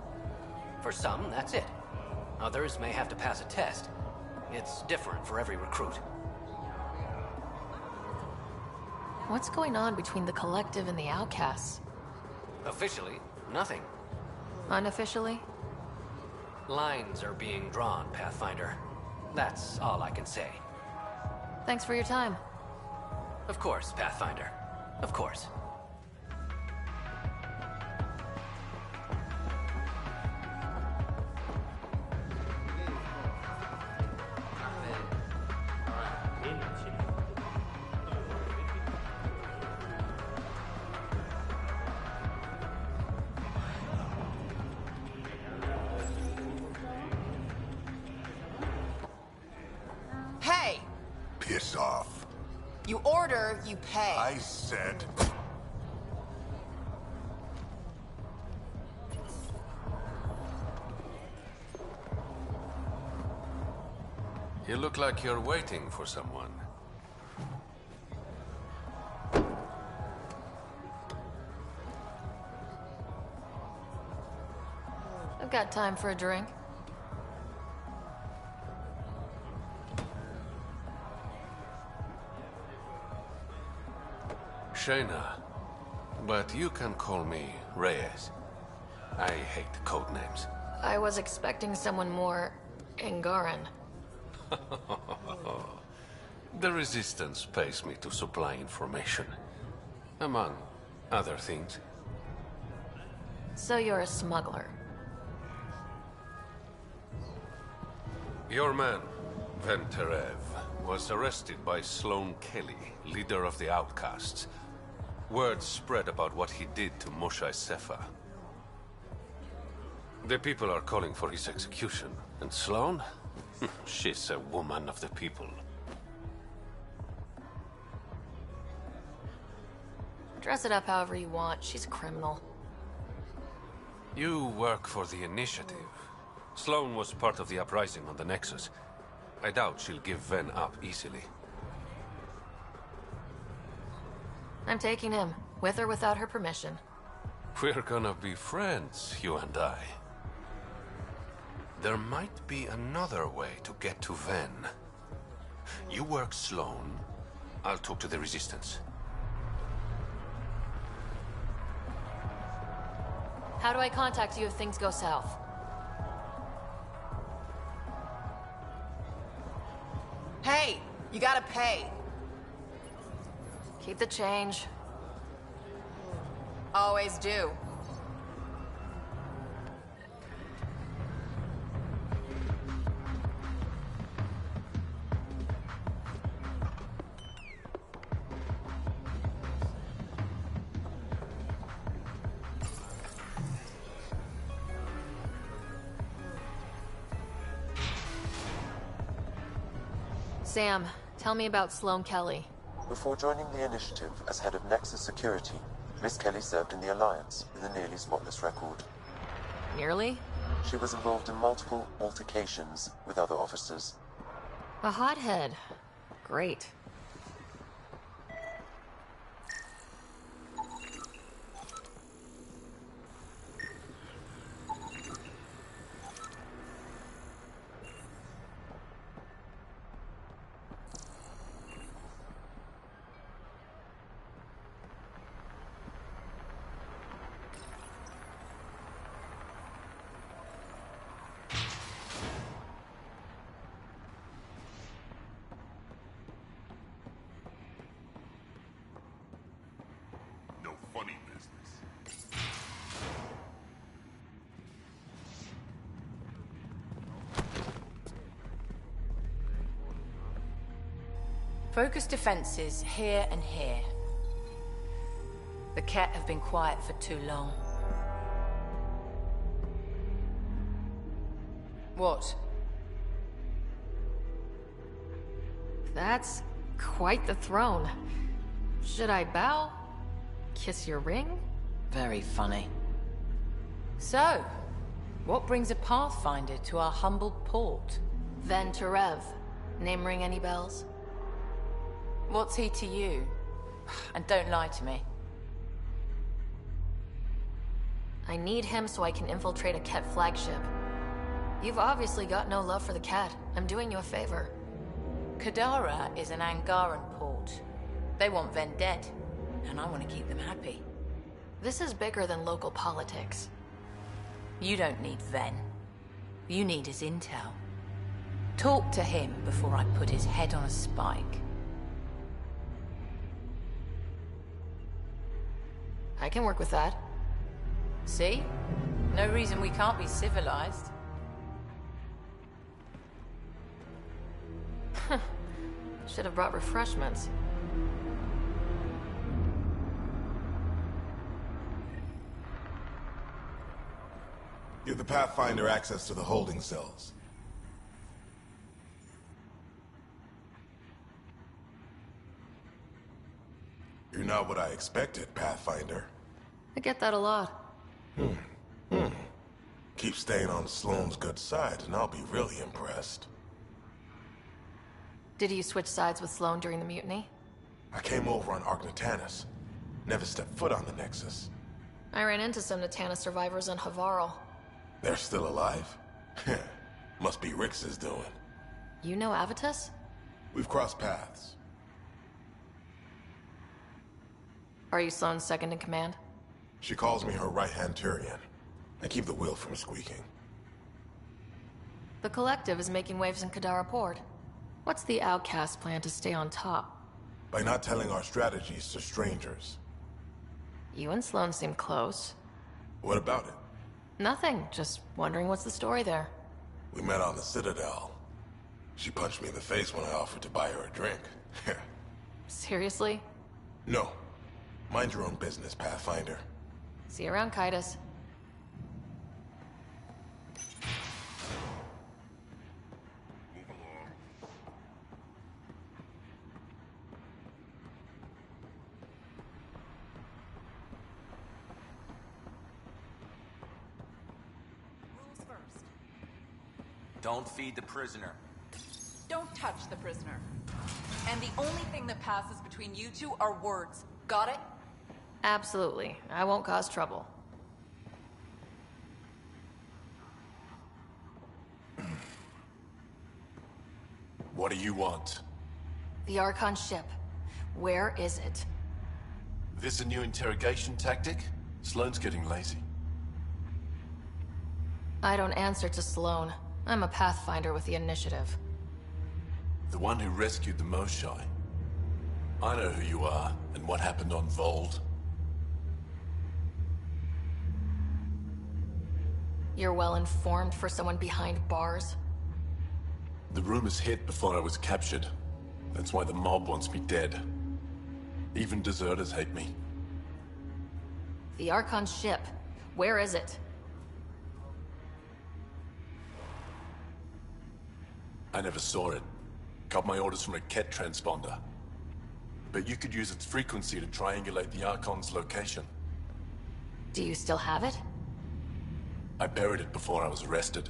For some, that's it. Others may have to pass a test. It's different for every recruit. What's going on between the Collective and the outcasts? Officially, nothing. Unofficially? Lines are being drawn, Pathfinder. That's all I can say. Thanks for your time. Of course, Pathfinder. Of course. Hey! Piss off. You order, you pay. I said... You look like you're waiting for someone. I've got time for a drink. Shayna, but you can call me Reyes. I hate code names. I was expecting someone more Angaran. The Resistance pays me to supply information, among other things. So you're a smuggler. Your man, Venterev, was arrested by Sloane Kelly, leader of the Outcasts. Word spread about what he did to Moshae Sefa. The people are calling for his execution. And Sloane? She's a woman of the people. Dress it up however you want. She's a criminal. You work for the Initiative. Sloane was part of the uprising on the Nexus. I doubt she'll give Ven up easily. I'm taking him, with or without her permission. We're gonna be friends, you and I. There might be another way to get to Ven. You work Sloane. I'll talk to the Resistance. How do I contact you if things go south? Hey, you gotta pay. Keep the change. Always do. Sam, tell me about Sloane Kelly. Before joining the initiative as head of Nexus Security, Miss Kelly served in the Alliance with a nearly spotless record. Nearly? She was involved in multiple altercations with other officers. A hothead. Great. No funny business. Focus defenses here and here. The Ket have been quiet for too long. What? That's quite the throne. Should I bow? Kiss your ring? Very funny. So, what brings a Pathfinder to our humble port? Ven Terev. Name ring any bells? What's he to you? And don't lie to me. I need him so I can infiltrate a Ket flagship. You've obviously got no love for the Ket. I'm doing you a favor. Kadara is an Angaran port. They want Ven dead, and I want to keep them happy. This is bigger than local politics. You don't need Ven. You need his intel. Talk to him before I put his head on a spike. I can work with that. See? No reason we can't be civilized. Should have brought refreshments. Give the Pathfinder access to the holding cells. You're not what I expected, Pathfinder. I get that a lot. Keep staying on Sloane's good side, and I'll be really impressed. Did you switch sides with Sloane during the mutiny? I came over on Argnatanus. Never stepped foot on the Nexus. I ran into some Natana survivors on Havarl. They're still alive? Must be Rix's doing. You know Avitus? We've crossed paths. Are you Sloane's second in command? She calls me her right-hand Turian. I keep the wheel from squeaking. The Collective is making waves in Kadara Port. What's the Outcast plan to stay on top? By not telling our strategies to strangers. You and Sloane seem close. What about it? Nothing, just wondering what's the story there. We met on the Citadel. She punched me in the face when I offered to buy her a drink. Seriously? No. Mind your own business, Pathfinder. See you around, Kaitis. Don't feed the prisoner. Don't touch the prisoner. And the only thing that passes between you two are words. Got it? Absolutely. I won't cause trouble. What do you want? The Archon ship. Where is it? This a new interrogation tactic? Sloane's getting lazy. I don't answer to Sloane. I'm a Pathfinder with the initiative. The one who rescued the Moshai. I know who you are, and what happened on Vold. You're well informed for someone behind bars? The rumors hit before I was captured. That's why the mob wants me dead. Even deserters hate me. The Archon ship. Where is it? I never saw it. Got my orders from a Ket transponder. But you could use its frequency to triangulate the Archon's location. Do you still have it? I buried it before I was arrested.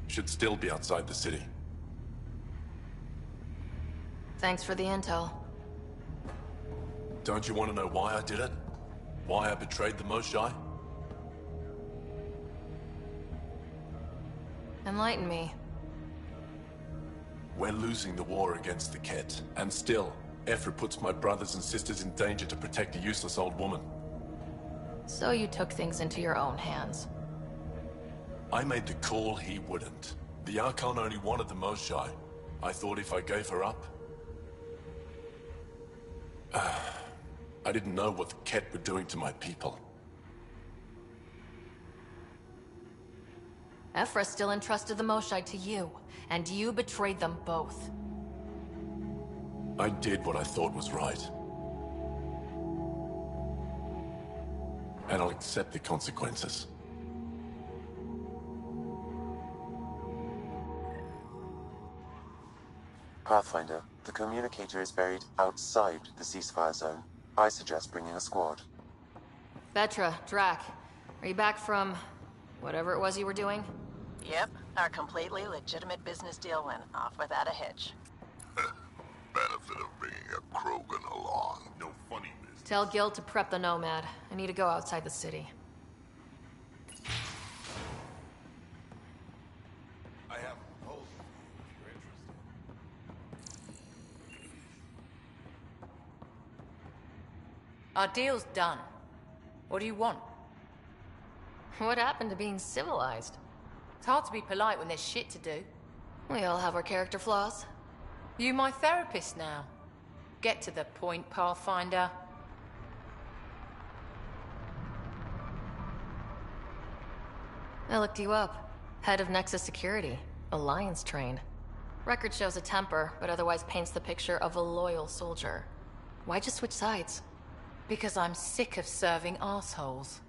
Should still be outside the city. Thanks for the intel. Don't you want to know why I did it? Why I betrayed the Moshai? Enlighten me. We're losing the war against the Ket, and still, Ephra puts my brothers and sisters in danger to protect a useless old woman. So you took things into your own hands. I made the call he wouldn't. The Archon only wanted the Moshai. I thought if I gave her up... I didn't know what the Ket were doing to my people. Ephra still entrusted the Moshai to you, and you betrayed them both. I did what I thought was right. And I'll accept the consequences. Pathfinder, the communicator is buried outside the ceasefire zone. I suggest bringing a squad. Vetra, Drac, are you back from whatever it was you were doing? Yep, our completely legitimate business deal went off without a hitch. Benefit of bringing a Krogan along. No funny business. Tell Gil to prep the Nomad. I need to go outside the city. I have a proposal if you're interested. Our deal's done. What do you want? What happened to being civilized? It's hard to be polite when there's shit to do. We all have our character flaws. You my therapist now. Get to the point, Pathfinder. I looked you up. Head of Nexus Security. Alliance trained. Record shows a temper, but otherwise paints the picture of a loyal soldier. Why'd you switch sides? Because I'm sick of serving assholes.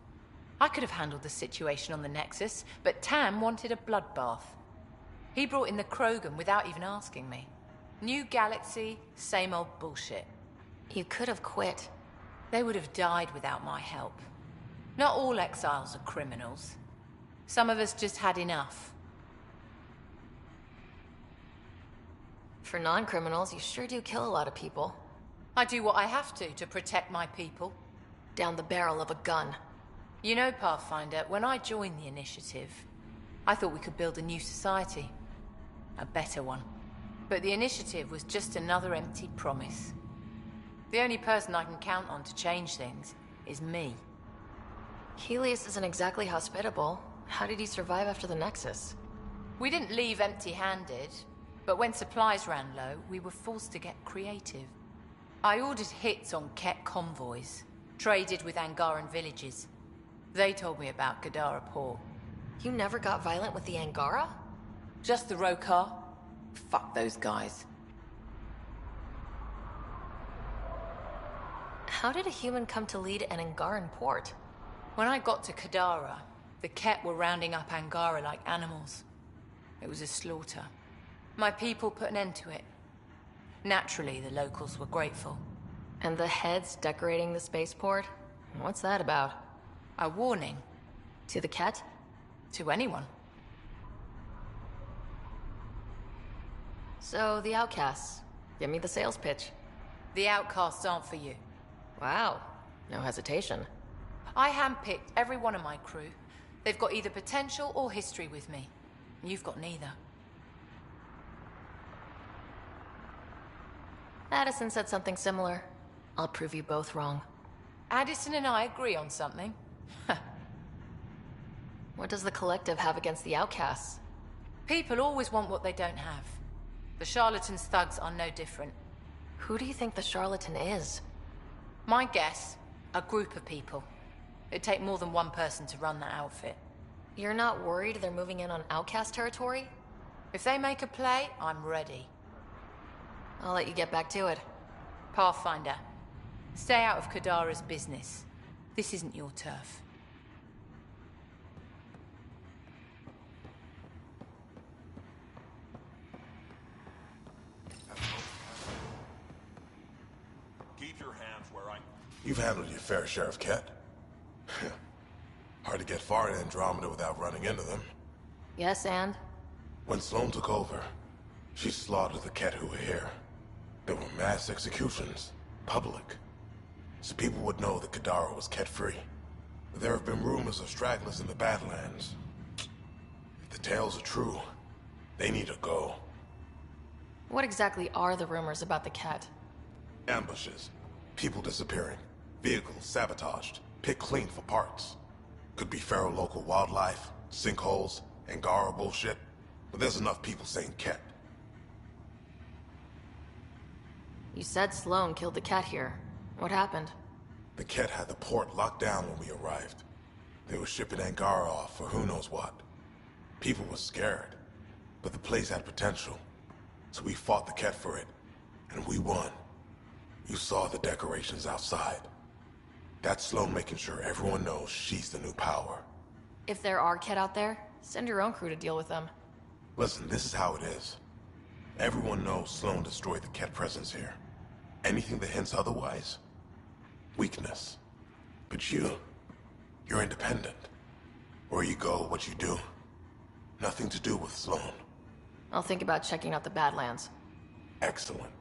I could have handled the situation on the Nexus, but Tam wanted a bloodbath. He brought in the Krogan without even asking me. New galaxy, same old bullshit. You could have quit. They would have died without my help. Not all exiles are criminals. Some of us just had enough. For non-criminals, you sure do kill a lot of people. I do what I have to protect my people. Down the barrel of a gun. You know, Pathfinder, when I joined the Initiative, I thought we could build a new society. A better one. But the Initiative was just another empty promise. The only person I can count on to change things is me. Helios isn't exactly hospitable. How did he survive after the Nexus? We didn't leave empty-handed, but when supplies ran low, we were forced to get creative. I ordered hits on Ket convoys, traded with Angaran villages. They told me about Kadara port. You never got violent with the Angara? Just the Rokar. Fuck those guys. How did a human come to lead an Angaran port? When I got to Kadara, the Ket were rounding up Angara like animals. It was a slaughter. My people put an end to it. Naturally, the locals were grateful. And the heads decorating the spaceport? What's that about? A warning. To the Ket? To anyone. So, the outcasts. Give me the sales pitch. The outcasts aren't for you. Wow. No hesitation. I handpicked every one of my crew. They've got either potential or history with me. You've got neither. Addison said something similar. I'll prove you both wrong. Addison and I agree on something. What does the Collective have against the outcasts? People always want what they don't have. The Charlatan's thugs are no different. Who do you think the Charlatan is? My guess, a group of people. It'd take more than one person to run that outfit. You're not worried they're moving in on outcast territory? If they make a play, I'm ready. I'll let you get back to it. Pathfinder, stay out of Kadara's business. This isn't your turf. Keep your hands where I... You've handled your fair share of Ket. Hard to get far in Andromeda without running into them. Yes, and? When Sloane took over, she slaughtered the Ket who were here. There were mass executions, public. So people would know that Kadara was Ket-free. But there have been rumors of stragglers in the Badlands. If the tales are true, they need to go. What exactly are the rumors about the Ket? Ambushes, people disappearing, vehicles sabotaged, picked clean for parts. Could be feral local wildlife, sinkholes, Angara bullshit. But there's enough people saying Ket. You said Sloane killed the Ket here. What happened? The Ket had the port locked down when we arrived. They were shipping Angara off for who knows what. People were scared, but the place had potential. So we fought the Ket for it, and we won. You saw the decorations outside. That's Sloane making sure everyone knows she's the new power. If there are Ket out there, send your own crew to deal with them. Listen, this is how it is. Everyone knows Sloane destroyed the Ket presence here. Anything that hints otherwise, weakness. But you're independent. Where you go, what you do. Nothing to do with Sloane. I'll think about checking out the Badlands. Excellent.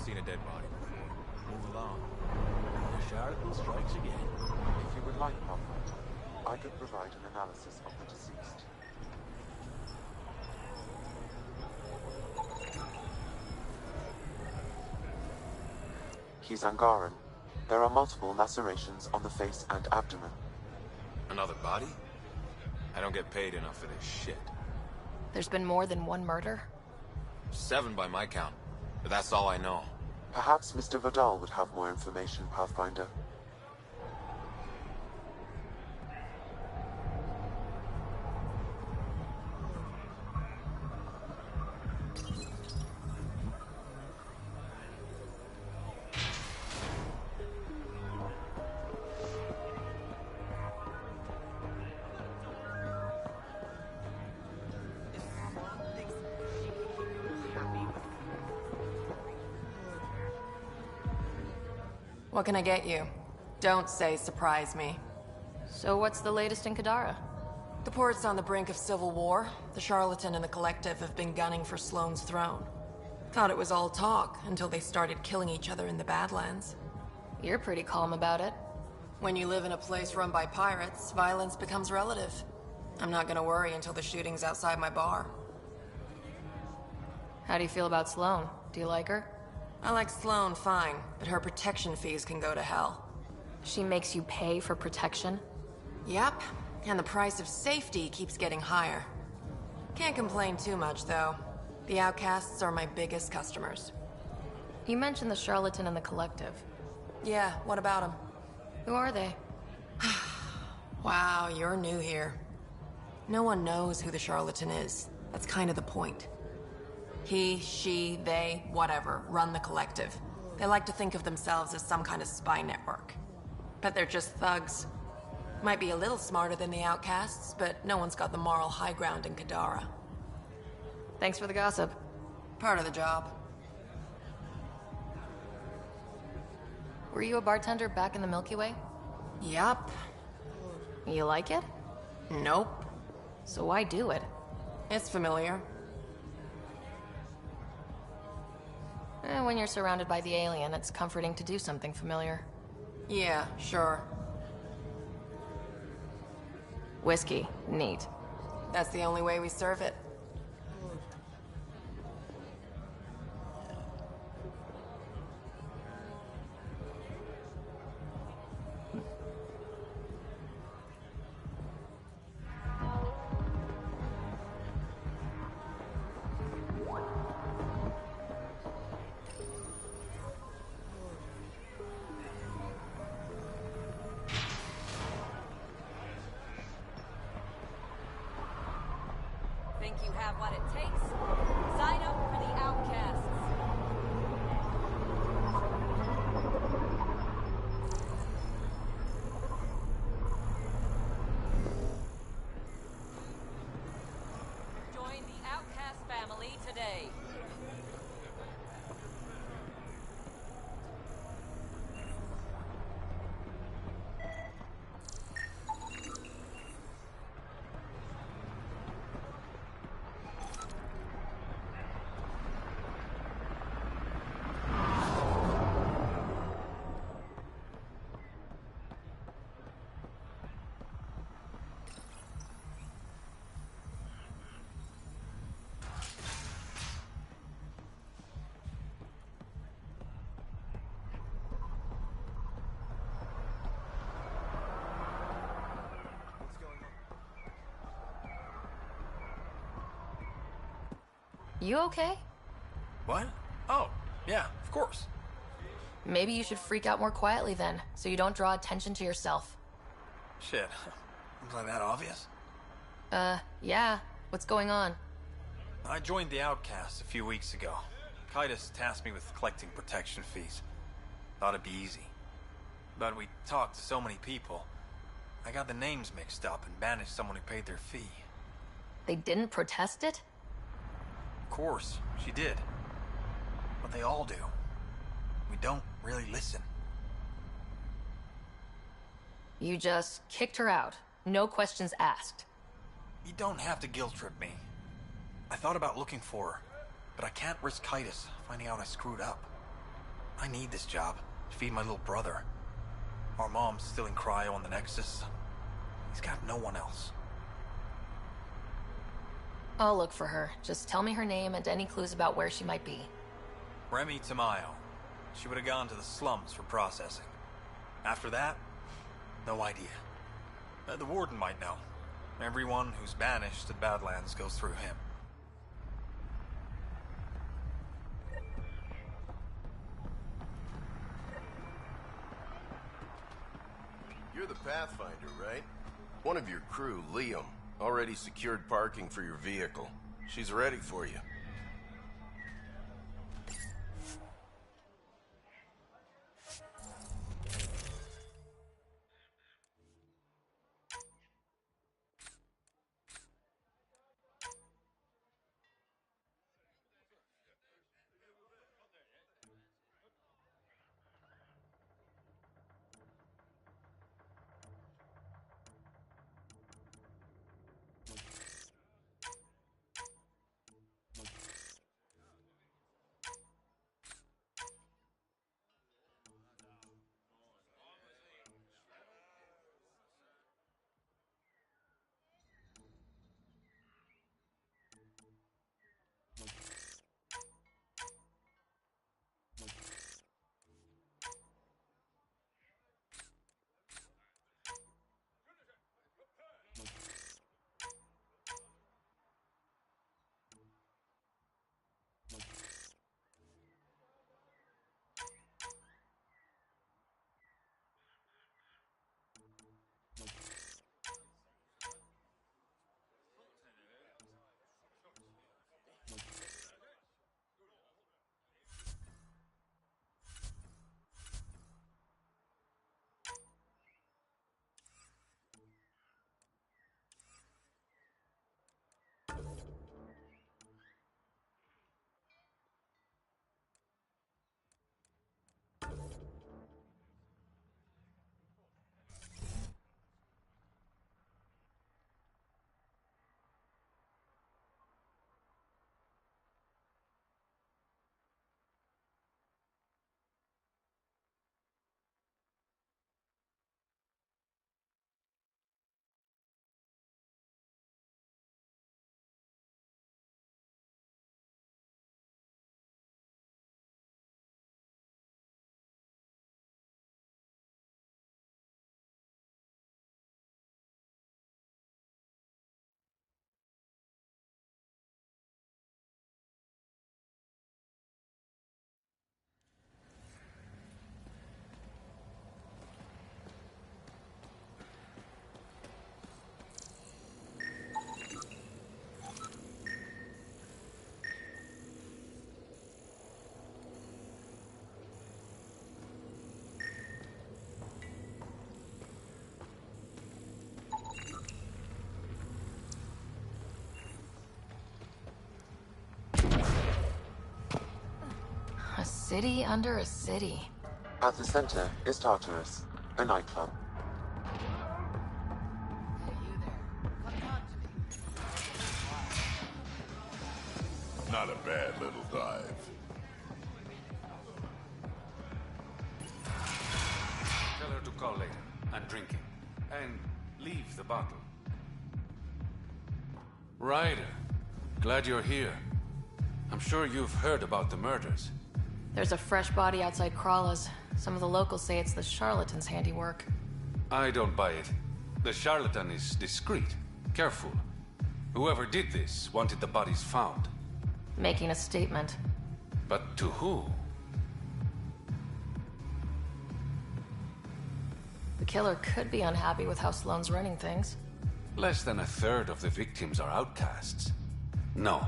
Seen a dead body before. Move along. The Charlatan strikes again. If you would like, Pathfinder, I could provide an analysis of the deceased. He's Angaran. There are multiple lacerations on the face and abdomen. Another body? I don't get paid enough for this shit. There's been more than one murder? 7 by my count, but that's all I know. Perhaps Mr. Vidal would have more information, Pathfinder. What can I get you? Don't say surprise me. So what's the latest in Kadara? The port's on the brink of civil war. The Charlatan and the Collective have been gunning for Sloane's throne. Thought it was all talk until they started killing each other in the Badlands. You're pretty calm about it. When you live in a place run by pirates, violence becomes relative. I'm not gonna worry until the shooting's outside my bar. How do you feel about Sloane? Do you like her? I like Sloane fine, but her protection fees can go to hell. She makes you pay for protection? Yep, and the price of safety keeps getting higher. Can't complain too much, though. The outcasts are my biggest customers. You mentioned the Charlatan and the Collective. Yeah, what about them? Who are they? Wow, you're new here. No one knows who the charlatan is. That's kind of the point. He, she, they, whatever, run the collective. They like to think of themselves as some kind of spy network. But they're just thugs. Might be a little smarter than the outcasts, but no one's got the moral high ground in Kadara. Thanks for the gossip. Part of the job. Were you a bartender back in the Milky Way? Yup. You like it? Nope. So why do it? It's familiar. When you're surrounded by the alien, it's comforting to do something familiar. Yeah, sure. Whiskey. Neat. That's the only way we serve it. Think you have what it takes? Sign up for the Outcasts. Join the Outcast family today. You okay? What? Oh, yeah, of course. Maybe you should freak out more quietly then, so you don't draw attention to yourself. Shit. Was I that obvious? Yeah. What's going on? I joined the Outcasts a few weeks ago. Kitus tasked me with collecting protection fees. Thought it'd be easy. But we talked to so many people. I got the names mixed up and banished someone who paid their fee. They didn't protest it? Of course, she did. But they all do. We don't really listen. You just kicked her out. No questions asked. You don't have to guilt trip me. I thought about looking for her, but I can't risk Kitus finding out I screwed up. I need this job to feed my little brother. Our mom's still in cryo on the Nexus. He's got no one else. I'll look for her. Just tell me her name and any clues about where she might be. Remy Tamayo. She would have gone to the slums for processing. After that, no idea. The warden might know. Everyone who's banished to the Badlands goes through him. You're the Pathfinder, right? One of your crew, Liam, already secured parking for your vehicle. She's ready for you. city under a city. At the center is Tartarus, a nightclub. Not a bad little dive. Tell her to call later. I'm drinking. And leave the bottle. Ryder, glad you're here. I'm sure you've heard about the murders. There's a fresh body outside Krala's. Some of the locals say it's the charlatan's handiwork. I don't buy it. The charlatan is discreet, careful. Whoever did this wanted the bodies found. Making a statement. But to who? The killer could be unhappy with how Sloane's running things. Less than a third of the victims are outcasts. No.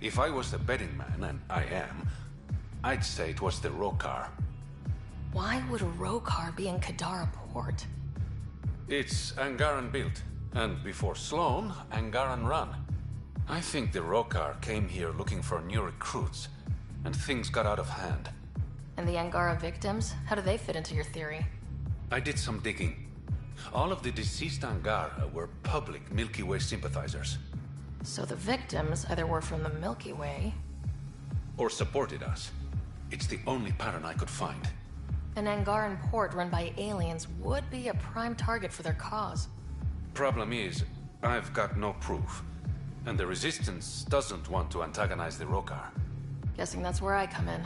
If I was the betting man, and I am, I'd say it was the Rokar. Why would a Rokar be in Kadara port? It's Angaran built, and before Sloane, Angaran run. I think the Rokar came here looking for new recruits, and things got out of hand. And the Angara victims? How do they fit into your theory? I did some digging. All of the deceased Angara were public Milky Way sympathizers. So the victims either were from the Milky Way... or supported us. It's the only pattern I could find. An Angaran port run by aliens would be a prime target for their cause. Problem is, I've got no proof. And the Resistance doesn't want to antagonize the Rokar. Guessing that's where I come in.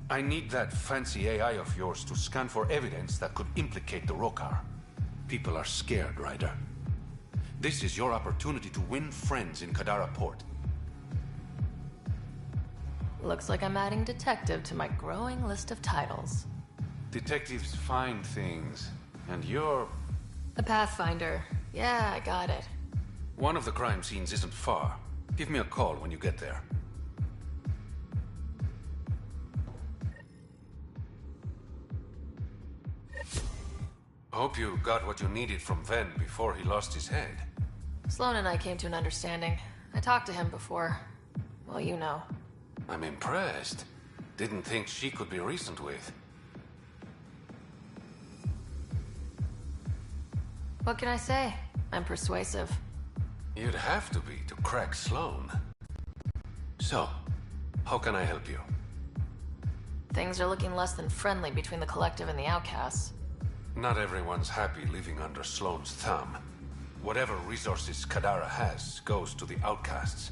I need that fancy AI of yours to scan for evidence that could implicate the Rokar. People are scared, Ryder. This is your opportunity to win friends in Kadara Port. Looks like I'm adding detective to my growing list of titles. Detectives find things, and you're... A Pathfinder. Yeah, I got it. One of the crime scenes isn't far. Give me a call when you get there. Hope you got what you needed from Ven before he lost his head. Sloane and I came to an understanding. I talked to him before. Well, you know. I'm impressed. Didn't think she could be reasoned with. What can I say? I'm persuasive. You'd have to be to crack Sloane. So, how can I help you? Things are looking less than friendly between the Collective and the Outcasts. Not everyone's happy living under Sloane's thumb. Whatever resources Kadara has goes to the Outcasts.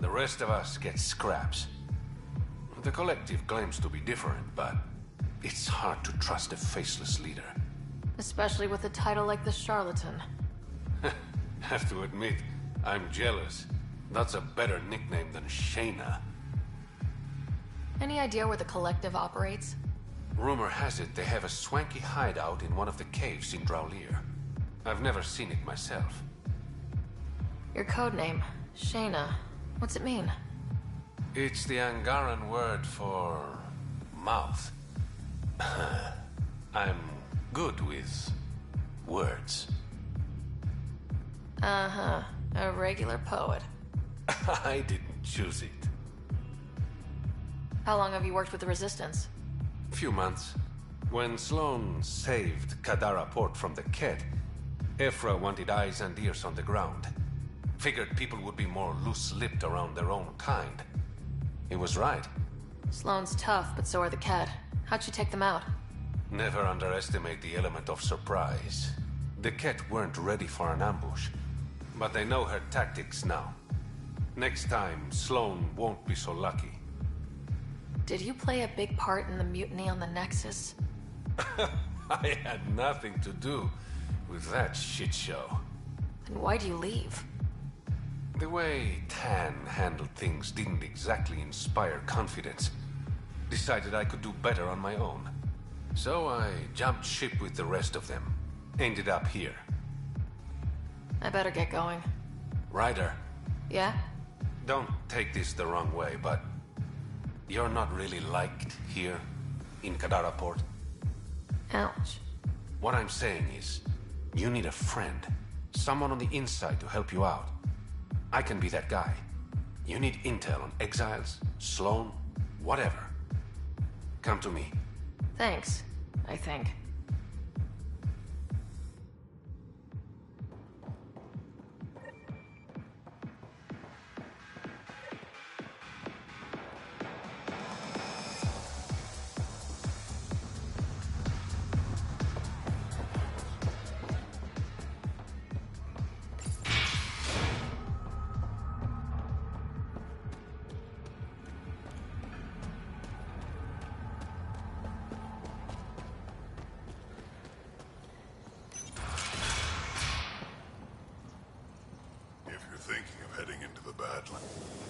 The rest of us get scraps. The Collective claims to be different, but it's hard to trust a faceless leader. Especially with a title like the Charlatan. Have to admit, I'm jealous. That's a better nickname than Shayna. Any idea where the Collective operates? Rumor has it they have a swanky hideout in one of the caves in Draulir. I've never seen it myself. Your codename, Shayna. What's it mean? It's the Angaran word for... mouth. I'm good with... words. Uh-huh. A regular poet. I didn't choose it. How long have you worked with the Resistance? Few months. When Sloane saved Kadara Port from the Ket, Ephra wanted eyes and ears on the ground. Figured people would be more loose-lipped around their own kind. He was right. Sloane's tough, but so are the Ket. How'd you take them out? Never underestimate the element of surprise. The Ket weren't ready for an ambush, but they know her tactics now. Next time, Sloane won't be so lucky. Did you play a big part in the mutiny on the Nexus? I had nothing to do with that shit show. Then why'd you leave? The way Tan handled things didn't exactly inspire confidence. Decided I could do better on my own. So I jumped ship with the rest of them. Ended up here. I better get going. Ryder. Yeah? Don't take this the wrong way, but... you're not really liked here, in Kadara Port. Ouch. What I'm saying is, you need a friend. Someone on the inside to help you out. I can be that guy. You need intel on exiles, Sloane, whatever. Come to me. Thanks, I think.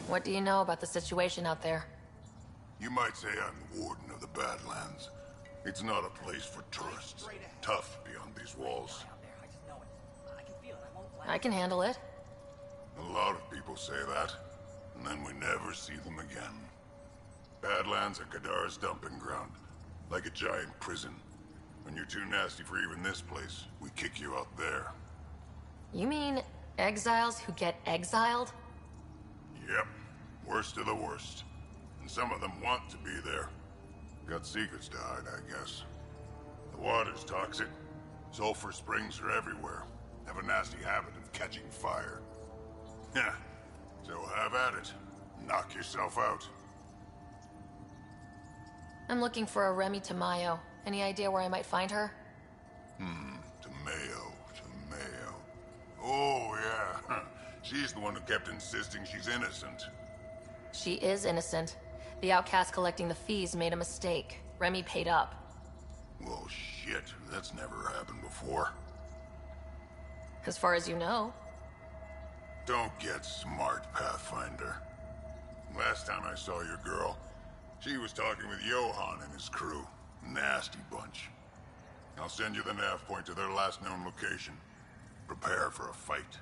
What do you know about the situation out there? You might say I'm the warden of the Badlands. It's not a place for tourists. Tough beyond these walls. I can handle it. A lot of people say that, and then we never see them again. Badlands are Kadara's dumping ground, like a giant prison. When you're too nasty for even this place, we kick you out there. You mean exiles who get exiled? Yep. Worst of the worst. And some of them want to be there. Got secrets to hide, I guess. The water's toxic. Sulfur springs are everywhere. Have a nasty habit of catching fire. Heh. So have at it. Knock yourself out. I'm looking for a Remy Tamayo. Any idea where I might find her? Tamayo. Oh, yeah. She's the one who kept insisting she's innocent. She is innocent. The outcast collecting the fees made a mistake. Remy paid up. Well, shit. That's never happened before. As far as you know. Don't get smart, Pathfinder. Last time I saw your girl, she was talking with Johan and his crew. Nasty bunch. I'll send you the nav point to their last known location. Prepare for a fight.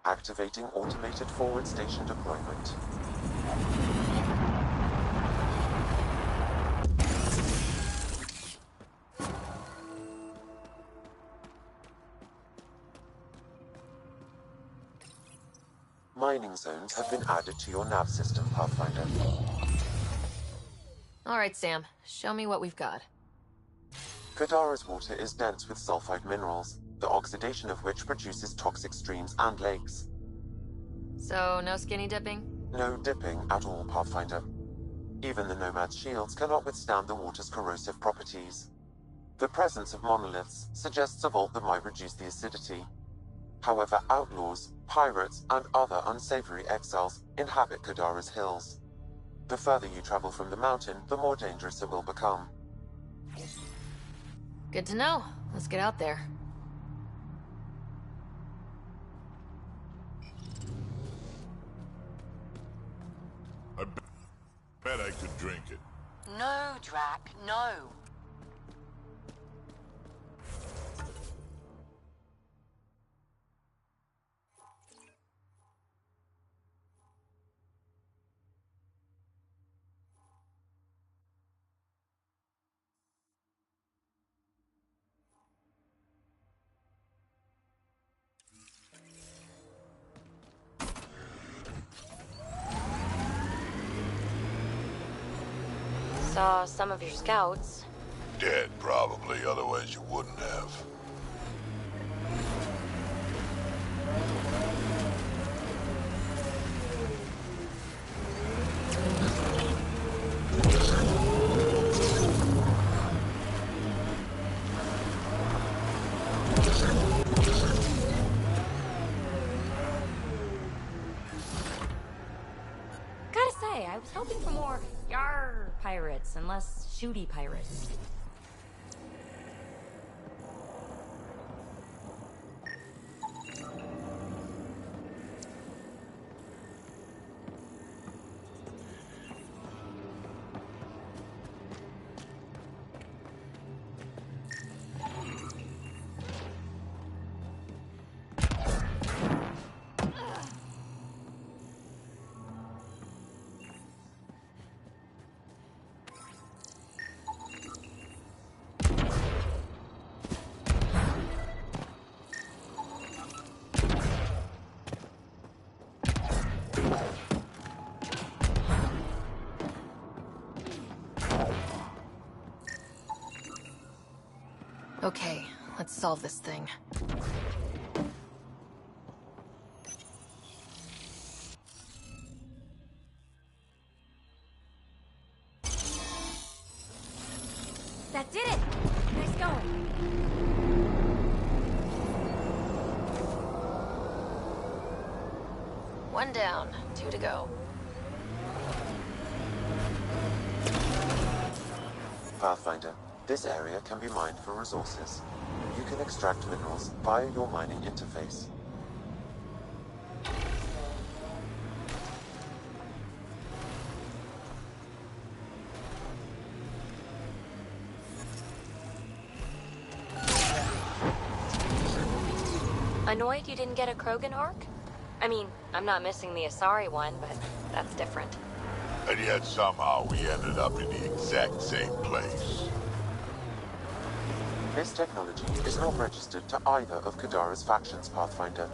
Activating automated forward station deployment. Mining zones have been added to your nav system, Pathfinder. All right, Sam. Show me what we've got. Kadara's water is dense with sulfide minerals, the oxidation of which produces toxic streams and lakes. So, no skinny dipping? No dipping at all, Pathfinder. Even the Nomad's shields cannot withstand the water's corrosive properties. The presence of monoliths suggests a vault that might reduce the acidity. However, outlaws, pirates, and other unsavory exiles inhabit Kadara's hills. The further you travel from the mountain, the more dangerous it will become. Good to know. Let's get out there. I bet I could drink it. No, Drac, no. Saw some of your scouts. Dead, probably. Otherwise you wouldn't have. Gotta say, I was hoping for more yar pirates and less shooty pirates. Let's solve this thing. That did it! Nice going. One down, 2 to go. Pathfinder, this area can be mined for resources. You can extract minerals via your mining interface. Annoyed you didn't get a Krogan arc? I mean, I'm not missing the Asari one, but that's different. And yet somehow we ended up in the exact same place. This technology is not registered to either of Kadara's factions, Pathfinder.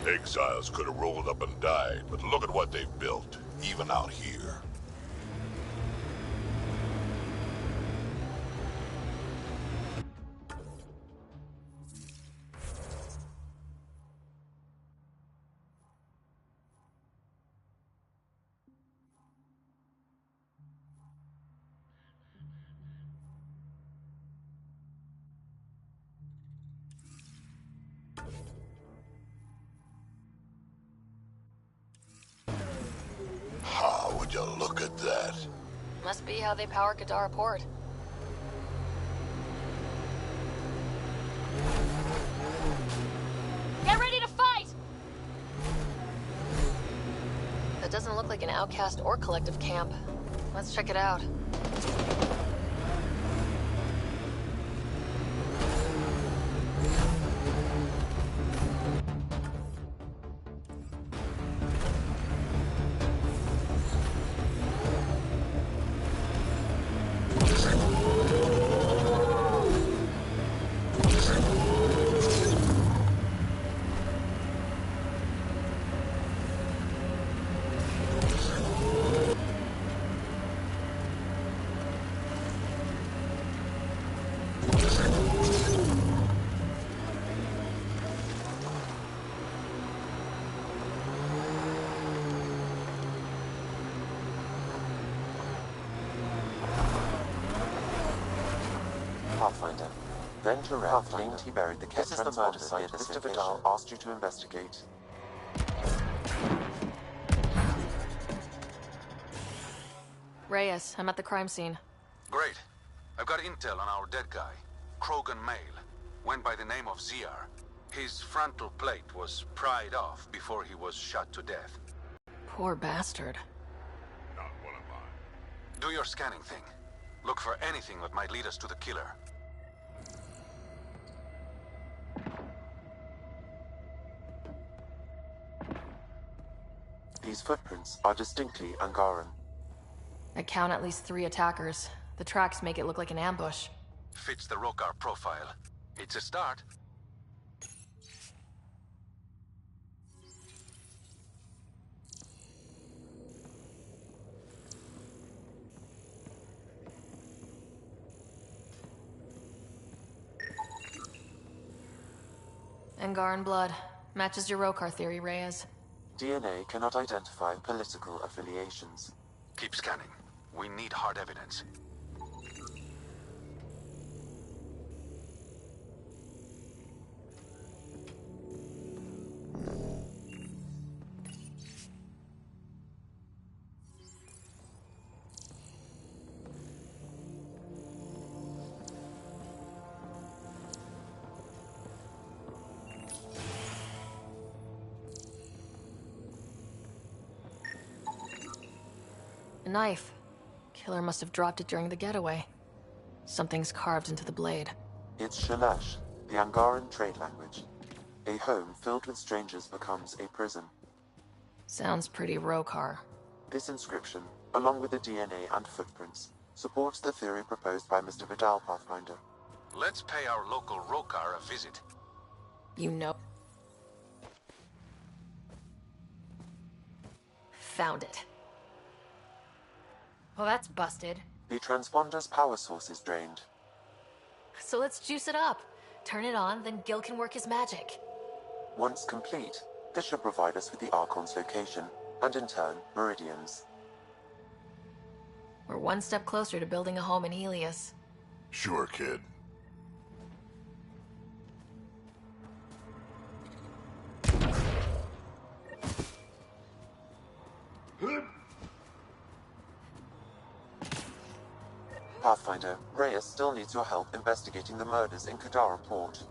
Exiles could have rolled up and died, but look at what they've built, even out here. How would you look at that? Must be how they power Kadara Port. Get ready to fight! That doesn't look like an outcast or collective camp. Let's check it out. Pathfinder. Venture Rev claimed he buried the Ket transponder site Mr. Vidal asked you to investigate. Reyes, I'm at the crime scene. Great. I've got intel on our dead guy. Krogan male. Went by the name of Ziar. His frontal plate was pried off before he was shot to death. Poor bastard. Not one of mine. Do your scanning thing. Look for anything that might lead us to the killer. These footprints are distinctly Angaran. I count at least 3 attackers. The tracks make it look like an ambush. Fits the Rokar profile. It's a start. Angaran blood. Matches your Rokar theory, Reyes. DNA cannot identify political affiliations. Keep scanning. We need hard evidence. A knife. Killer must have dropped it during the getaway. Something's carved into the blade. It's Shalash, the Angaran trade language. A home filled with strangers becomes a prison. Sounds pretty Rokar. This inscription, along with the DNA and footprints, supports the theory proposed by Mr. Vidal, Pathfinder. Let's pay our local Rokar a visit. You know. found it. Well, that's busted. The transponder's power source is drained. So let's juice it up. Turn it on, then Gil can work his magic. Once complete, this should provide us with the Archon's location, and in turn, Meridian's. We're one step closer to building a home in Helios. Sure, kid. Pathfinder, Reyes still needs your help investigating the murders in Kadara Port.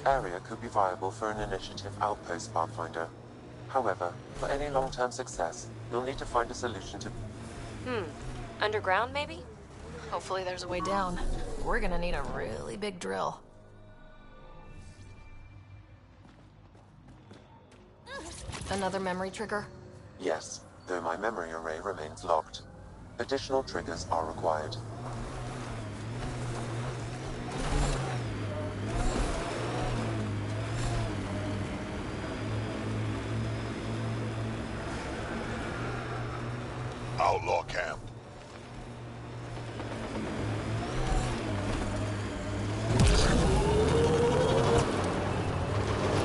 Area could be viable for an initiative outpost, Pathfinder. However, for any long-term success, you'll need to find a solution to... Underground, maybe? Hopefully there's a way down. We're gonna need a really big drill. Another memory trigger? Yes, though my memory array remains locked. Additional triggers are required. Outlaw camp.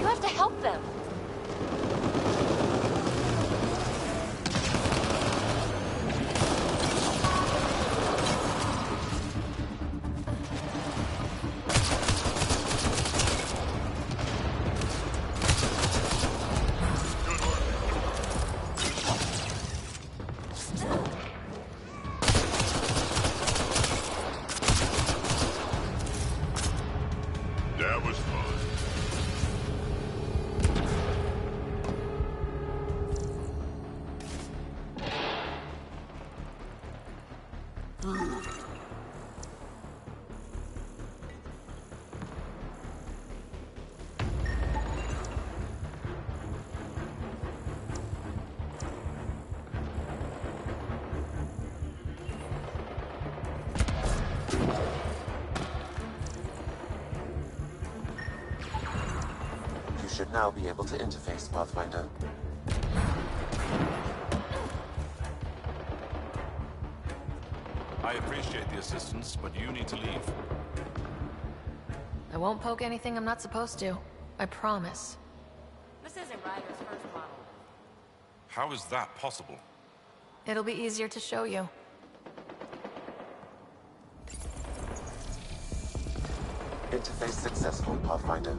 You have to help them. That was fun. You should now be able to interface, Pathfinder. I appreciate the assistance, but you need to leave. I won't poke anything I'm not supposed to. I promise. This isn't Ryder's first model. How is that possible? It'll be easier to show you. Interface successful, Pathfinder.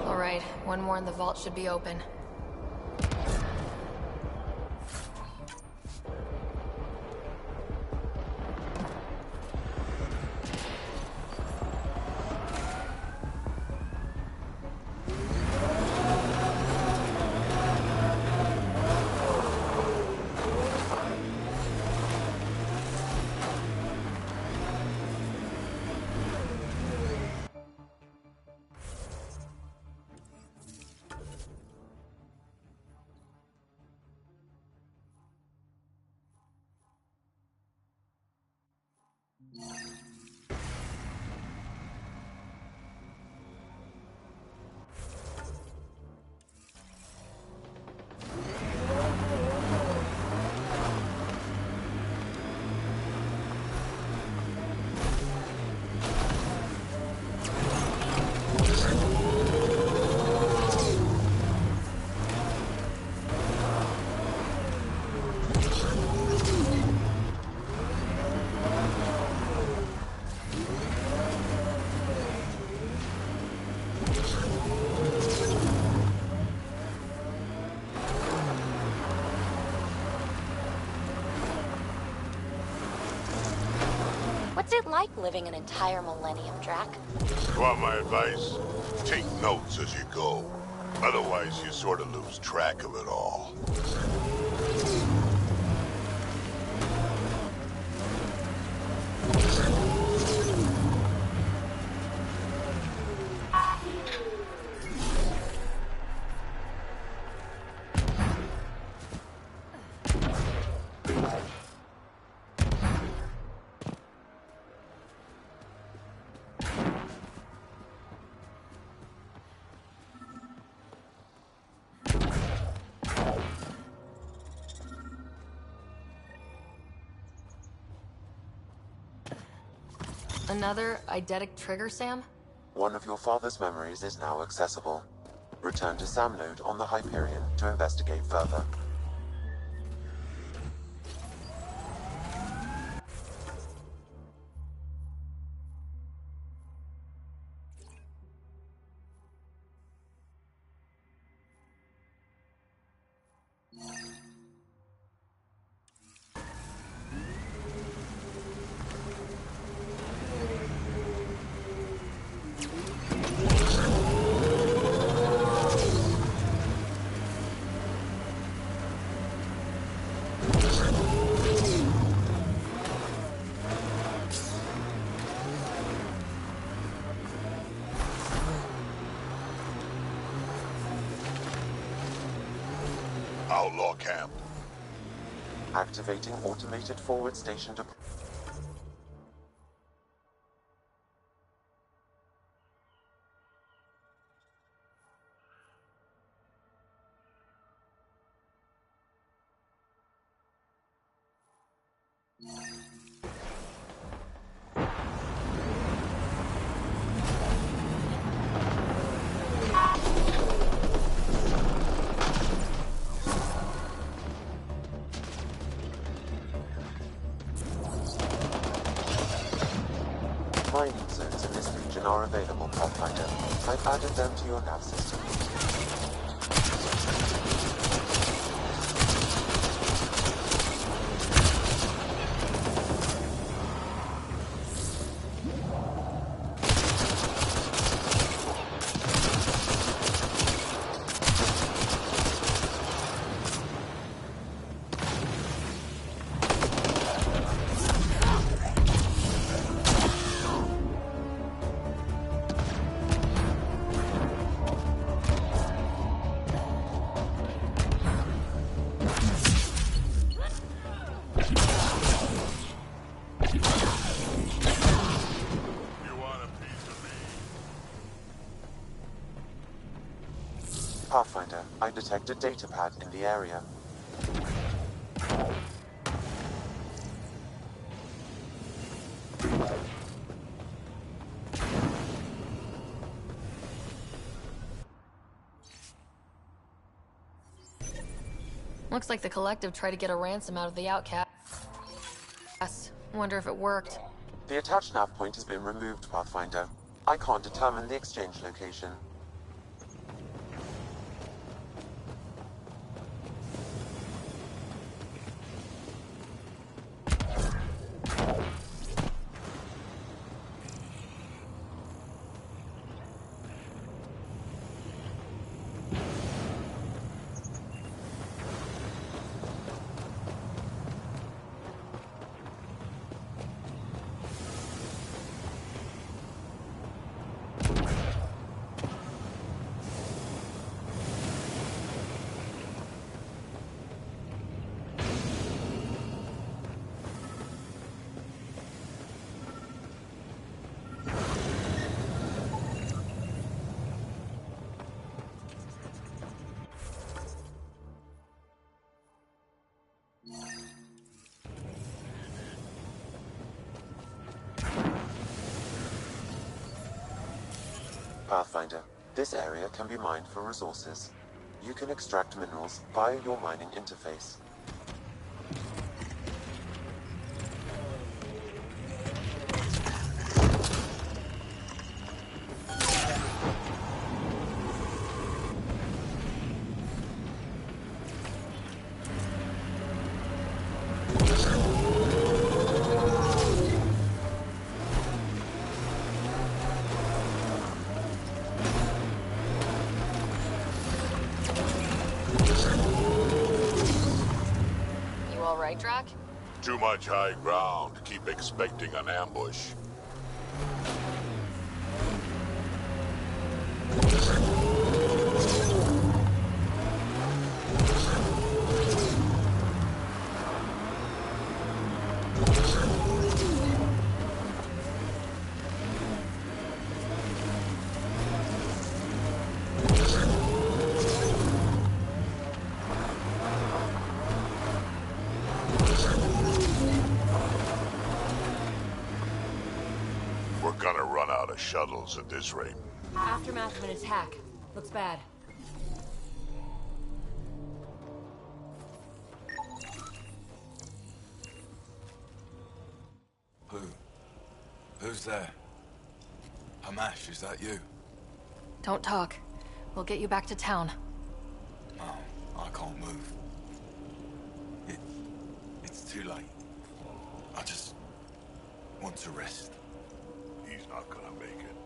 All right, one more and the vault should be open. What's it like living an entire millennium, Drac? You want my advice? Take notes as you go. Otherwise, you sort of lose track of it all. Another eidetic trigger, Sam? One of your father's memories is now accessible. Return to Sam Node on the Hyperion to investigate further. Outlaw camp. Activating automated forward station deployment. Mining zones in this region are available, Pathfinder. I've added them to your nav system. Pathfinder, I detect a data pad in the area. Looks like the Collective tried to get a ransom out of the Outcast. Wonder if it worked. The attached nav point has been removed, Pathfinder. I can't determine the exchange location. Pathfinder, this area can be mined for resources. You can extract minerals via your mining interface. right, Drac? Too much high ground. Keep expecting an ambush. We're gonna run out of shuttles at this rate. Aftermath of an attack. Looks bad. Who's there? Hamash, is that you? Don't talk. We'll get you back to town. No, I can't move. It's too late. I just want to rest. He's not gonna make it.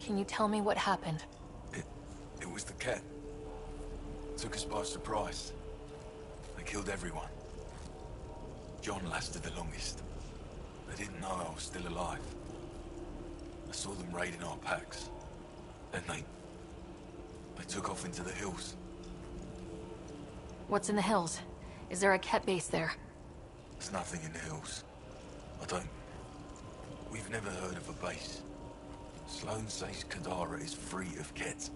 Can you tell me what happened? It was the Ket. Took us by surprise. They killed everyone. John lasted the longest. They didn't know I was still alive. I saw them raiding our packs. Then they took off into the hills. What's in the hills? Is there a Ket base there? There's nothing in the hills. We've never heard of a base. Sloan says Kadara is free of Ket.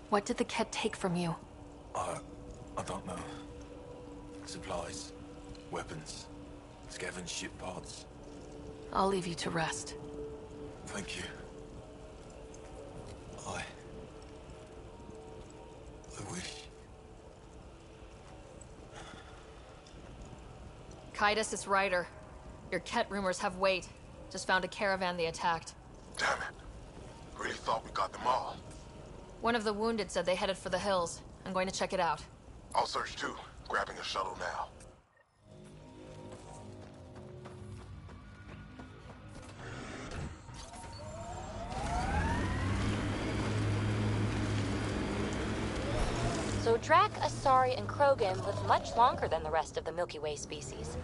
What did the Ket take from you? I don't know. Supplies, weapons, scavenged ship parts. I'll leave you to rest. Thank you. I wish. Kaitis, it's Ryder. Your Ket rumors have weight. Just found a caravan they attacked. Damn it. Really thought we got them all. One of the wounded said they headed for the hills. I'm going to check it out. I'll search too. Grabbing a shuttle now. So Drac, Asari, and Krogan live much longer than the rest of the Milky Way species.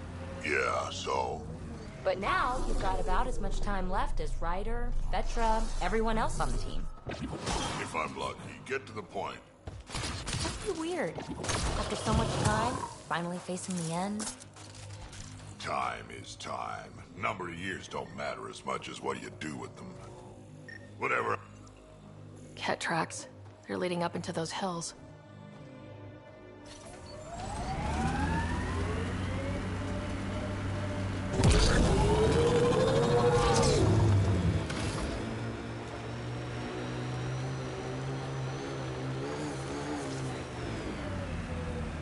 Yeah, so? But now you've got about as much time left as Ryder, Vetra, everyone else on the team. If I'm lucky, get to the point. Must be weird. After so much time, finally facing the end. Time is time. Number of years don't matter as much as what you do with them. Whatever. Ket tracks. They're leading up into those hills.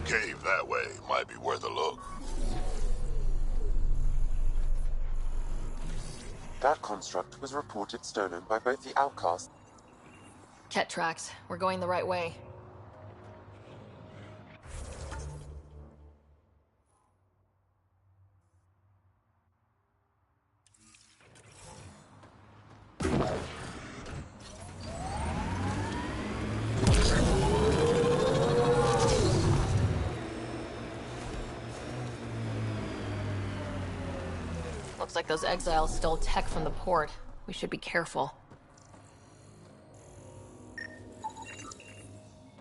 Cave that way might be worth a look. That construct was reported stolen by both the outcasts. Ket tracks. We're going the right way. Looks like those exiles stole tech from the port. We should be careful.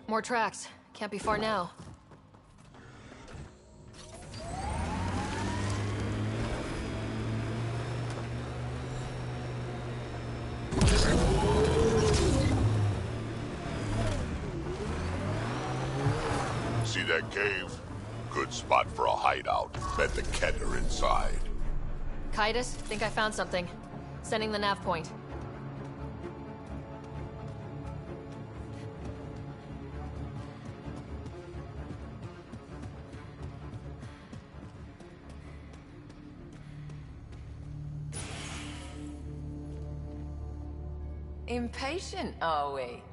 More tracks. Can't be far now. See that cave? Good spot for a hideout. Bet the Ket are inside. Kaitis, think I found something. Sending the nav point. Impatient, are we?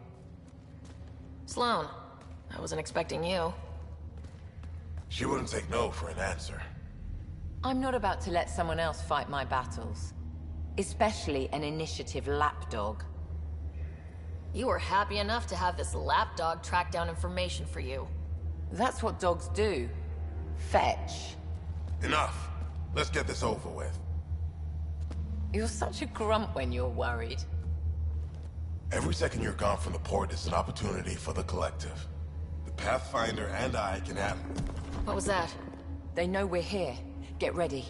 Sloan, I wasn't expecting you. She wouldn't take no for an answer. I'm not about to let someone else fight my battles. Especially an initiative lapdog. You were happy enough to have this lapdog track down information for you. That's what dogs do. Fetch. Enough. Let's get this over with. You're such a grump when you're worried. Every second you're gone from the port is an opportunity for the collective. The Pathfinder and I can have... What was that? They know we're here. Get ready.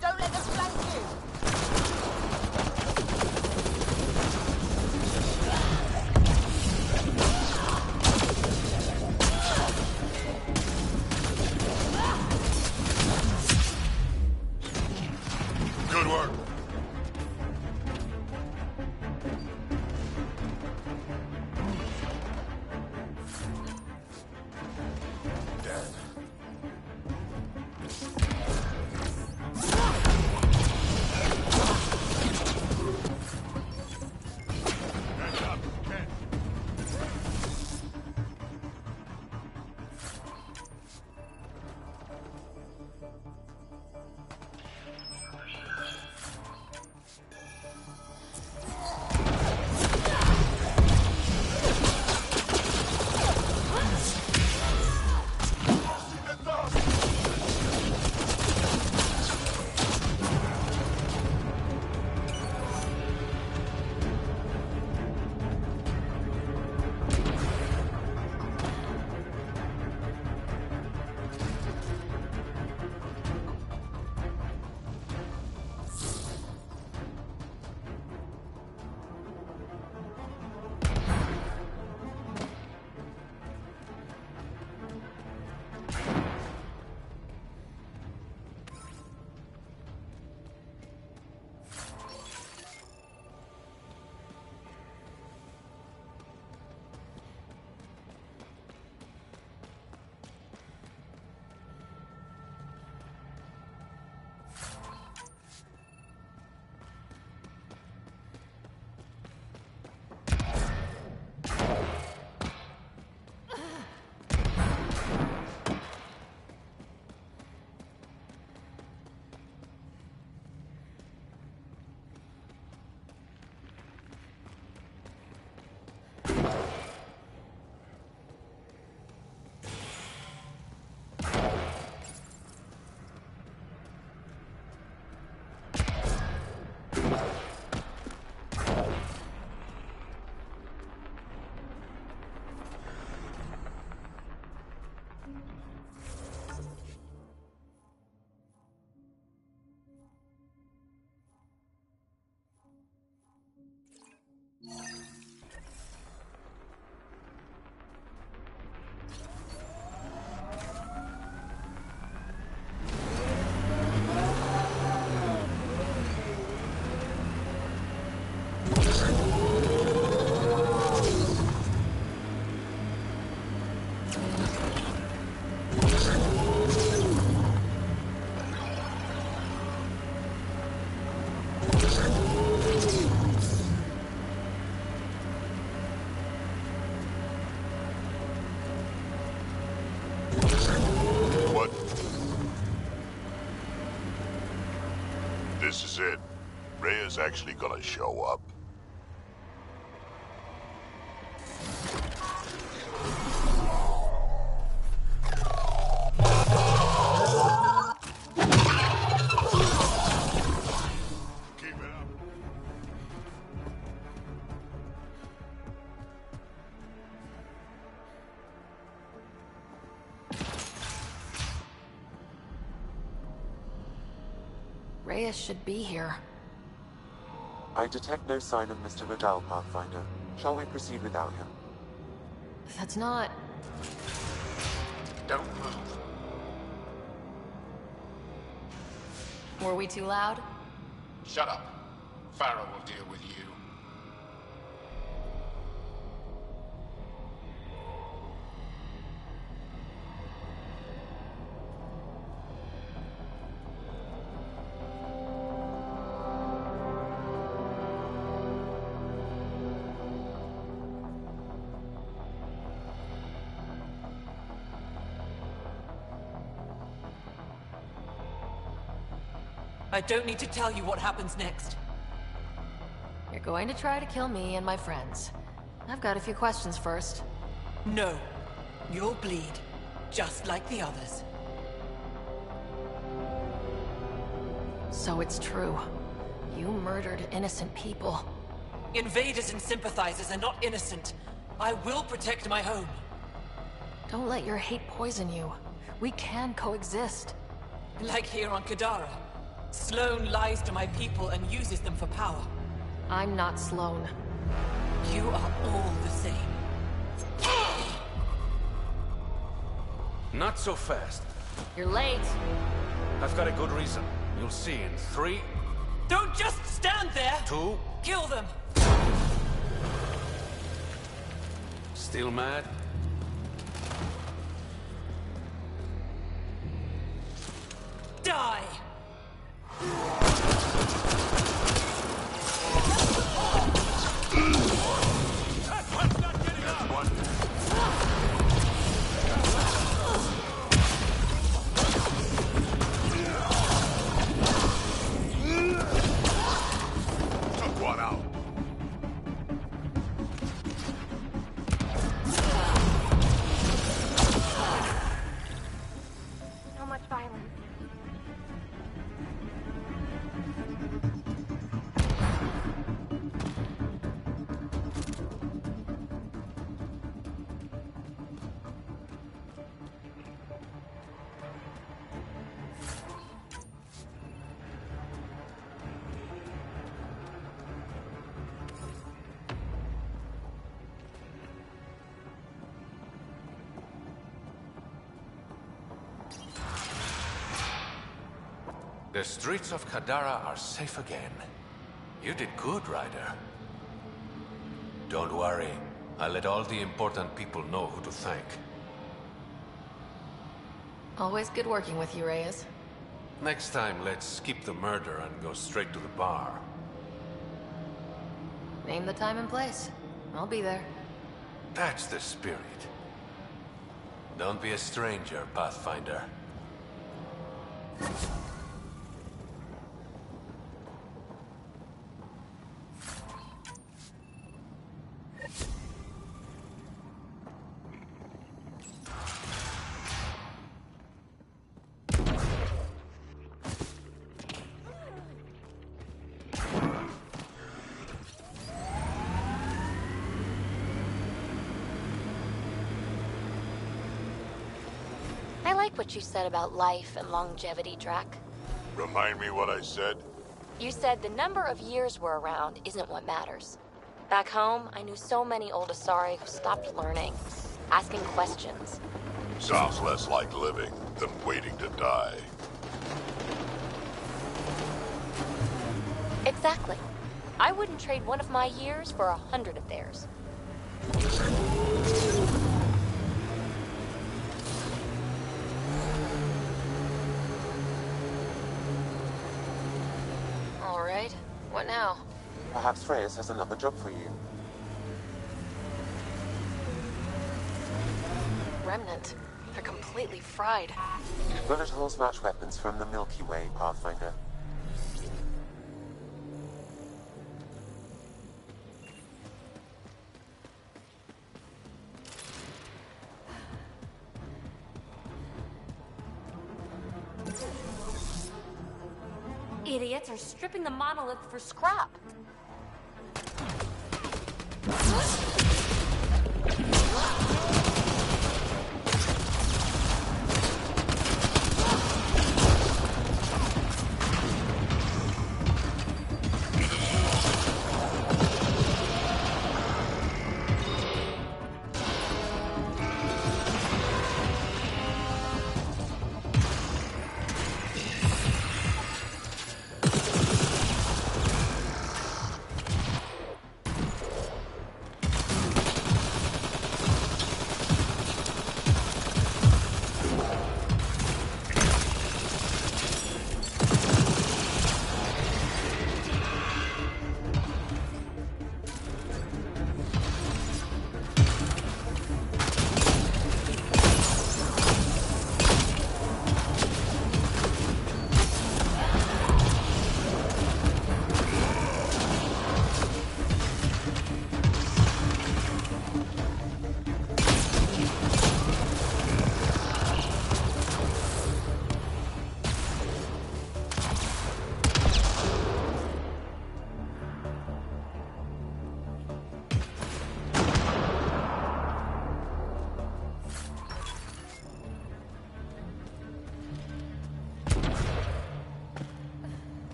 Don't let them flank you! Good work. This is it. Rhea's actually gonna show up. Reyes should be here. I detect no sign of Mr. Vidal, Pathfinder. Shall we proceed without him? That's not... Don't move. Were we too loud? Shut up. Farrell will deal with you. I don't need to tell you what happens next. You're going to try to kill me and my friends. I've got a few questions first. No. You'll bleed, just like the others. So it's true. You murdered innocent people. Invaders and sympathizers are not innocent. I will protect my home. Don't let your hate poison you. We can coexist. Like here on Kadara. Sloane lies to my people and uses them for power. I'm not Sloane. You are all the same. Not so fast. You're late. I've got a good reason. You'll see in 3... Don't just stand there! 2... Kill them! Still mad? Die! Took one out. So much violence. The streets of Kadara are safe again. You did good, Ryder. Don't worry. I'll let all the important people know who to thank. Always good working with you, Reyes. Next time, let's skip the murder and go straight to the bar. Name the time and place. I'll be there. That's the spirit. Don't be a stranger, Pathfinder. I like what you said about life and longevity, Drac. Remind me what I said? You said the number of years we're around isn't what matters. Back home, I knew so many old Asari who stopped learning, asking questions. Sounds less like living than waiting to die. Exactly. I wouldn't trade one of my years for 100 of theirs. All right. What now? Perhaps Reyes has another job for you. Remnant. They're completely fried. Bullet holes match weapons from the Milky Way, Pathfinder. Idiots are stripping the monolith for scrap.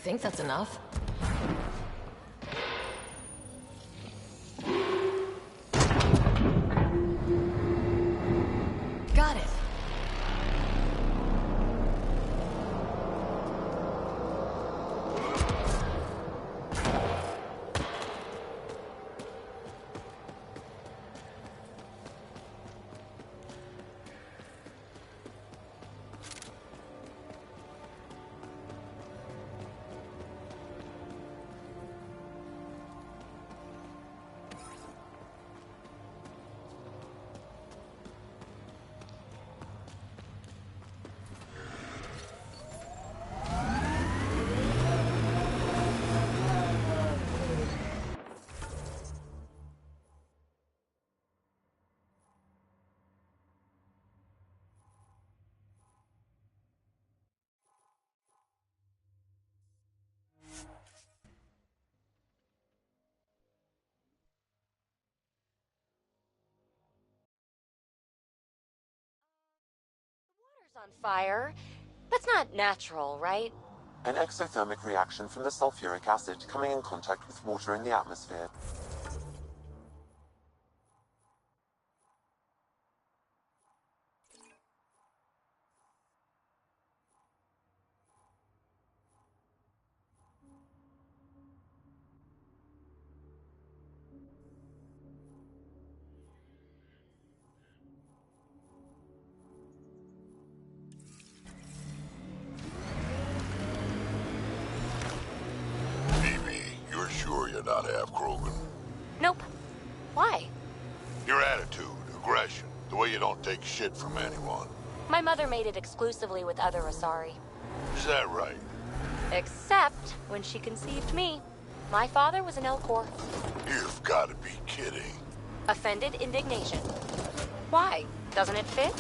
think that's enough. Got it. On fire. That's not natural, right? An exothermic reaction from the sulfuric acid coming in contact with water in the atmosphere. You're sure you're not half Krogan? Nope. Why? Your attitude, aggression, the way you don't take shit from anyone. My mother made it exclusively with other Asari. Is that right? Except when she conceived me. My father was an Elcor. You've got to be kidding. Offended indignation. Why? Doesn't it fit?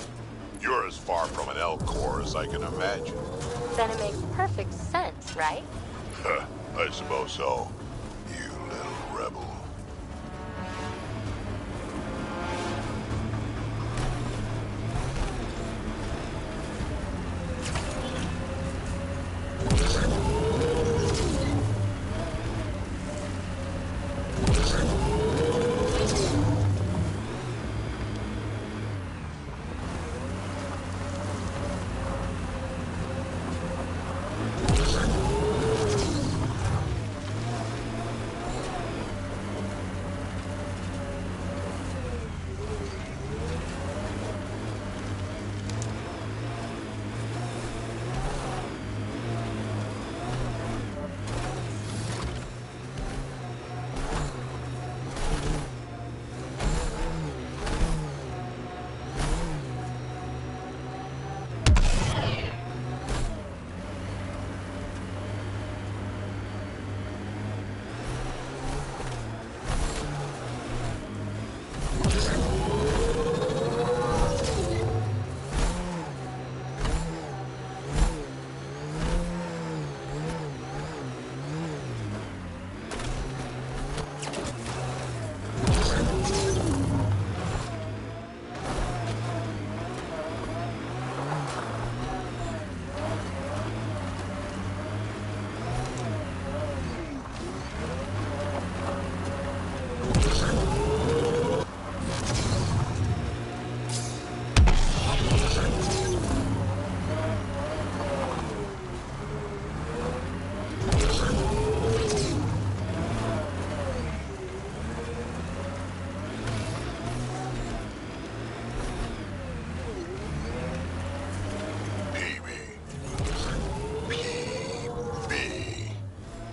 You're as far from an Elcor as I can imagine. Then it makes perfect sense, right? I suppose so. You little rebel.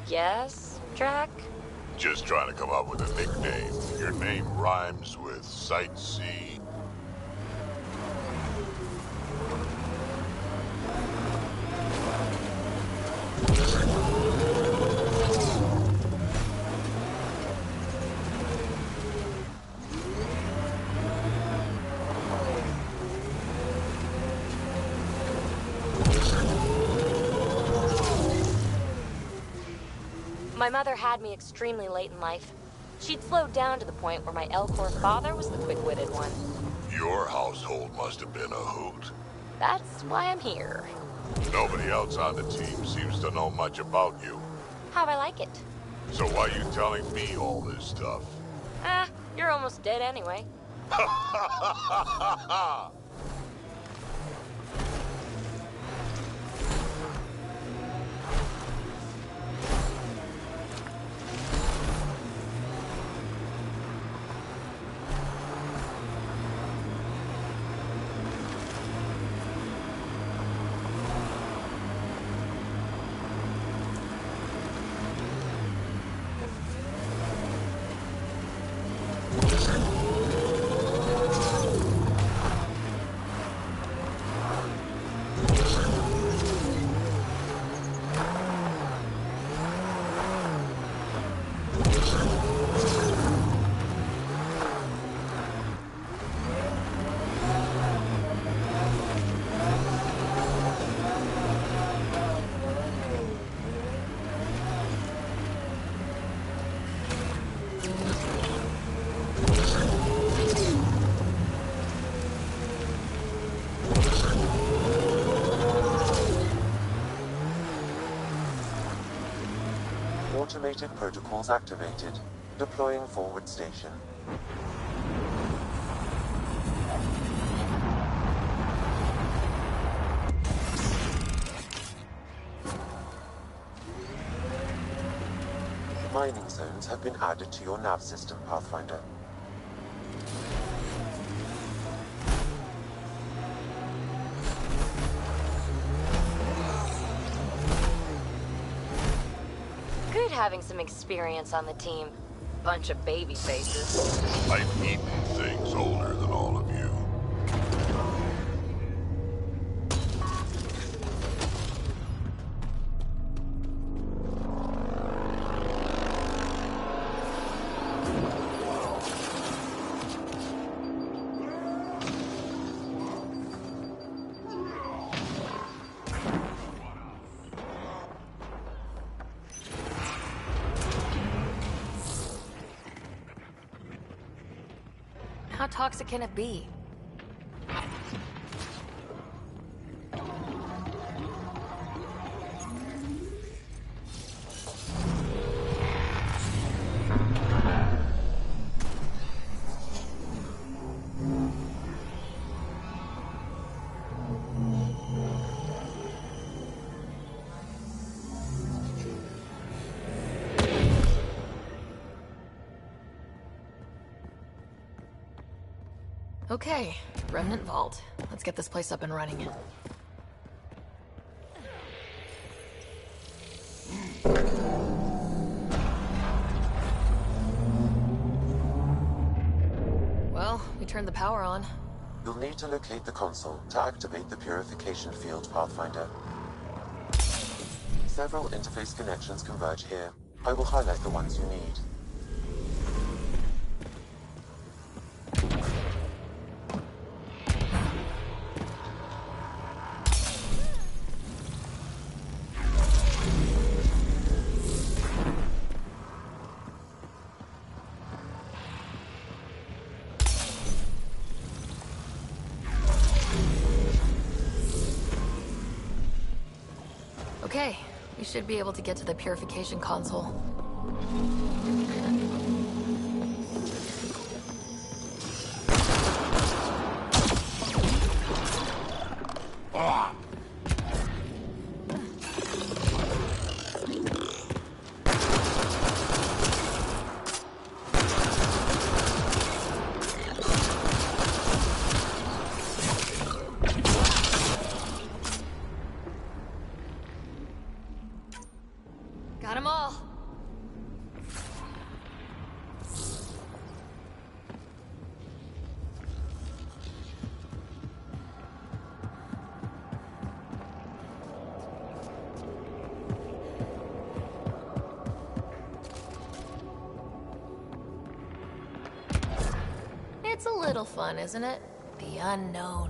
Yes, Drac? Just trying to come up with a nickname. Your name rhymes with sightsee. My mother had me extremely late in life. She'd slowed down to the point where my Elcor father was the quick-witted one. Your household must have been a hoot. That's why I'm here. Nobody else on the team seems to know much about you. How'd I like it? So why you telling me all this stuff? You're almost dead anyway. Automated protocols activated. Deploying forward station. Mining zones have been added to your nav system, Pathfinder. Good having some experience on the team. Bunch of baby faces. I've eaten things older than all of you. How toxic can it be? Okay, Remnant Vault. Let's get this place up and running. Well, we turned the power on. You'll need to locate the console to activate the purification field, Pathfinder. Several interface connections converge here. I will highlight the ones you need. Okay, we should be able to get to the purification console. Got 'em all. It's a little fun, isn't it? The unknown.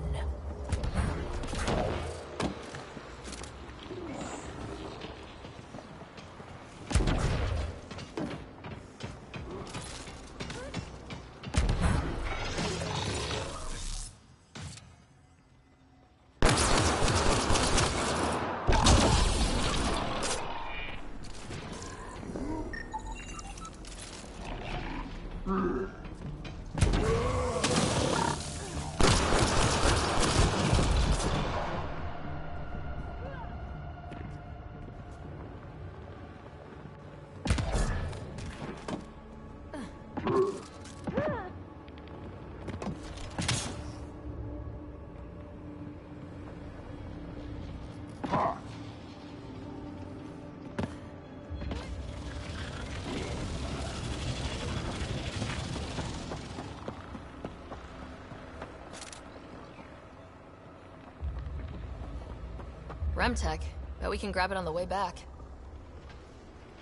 Remtech. Bet we can grab it on the way back.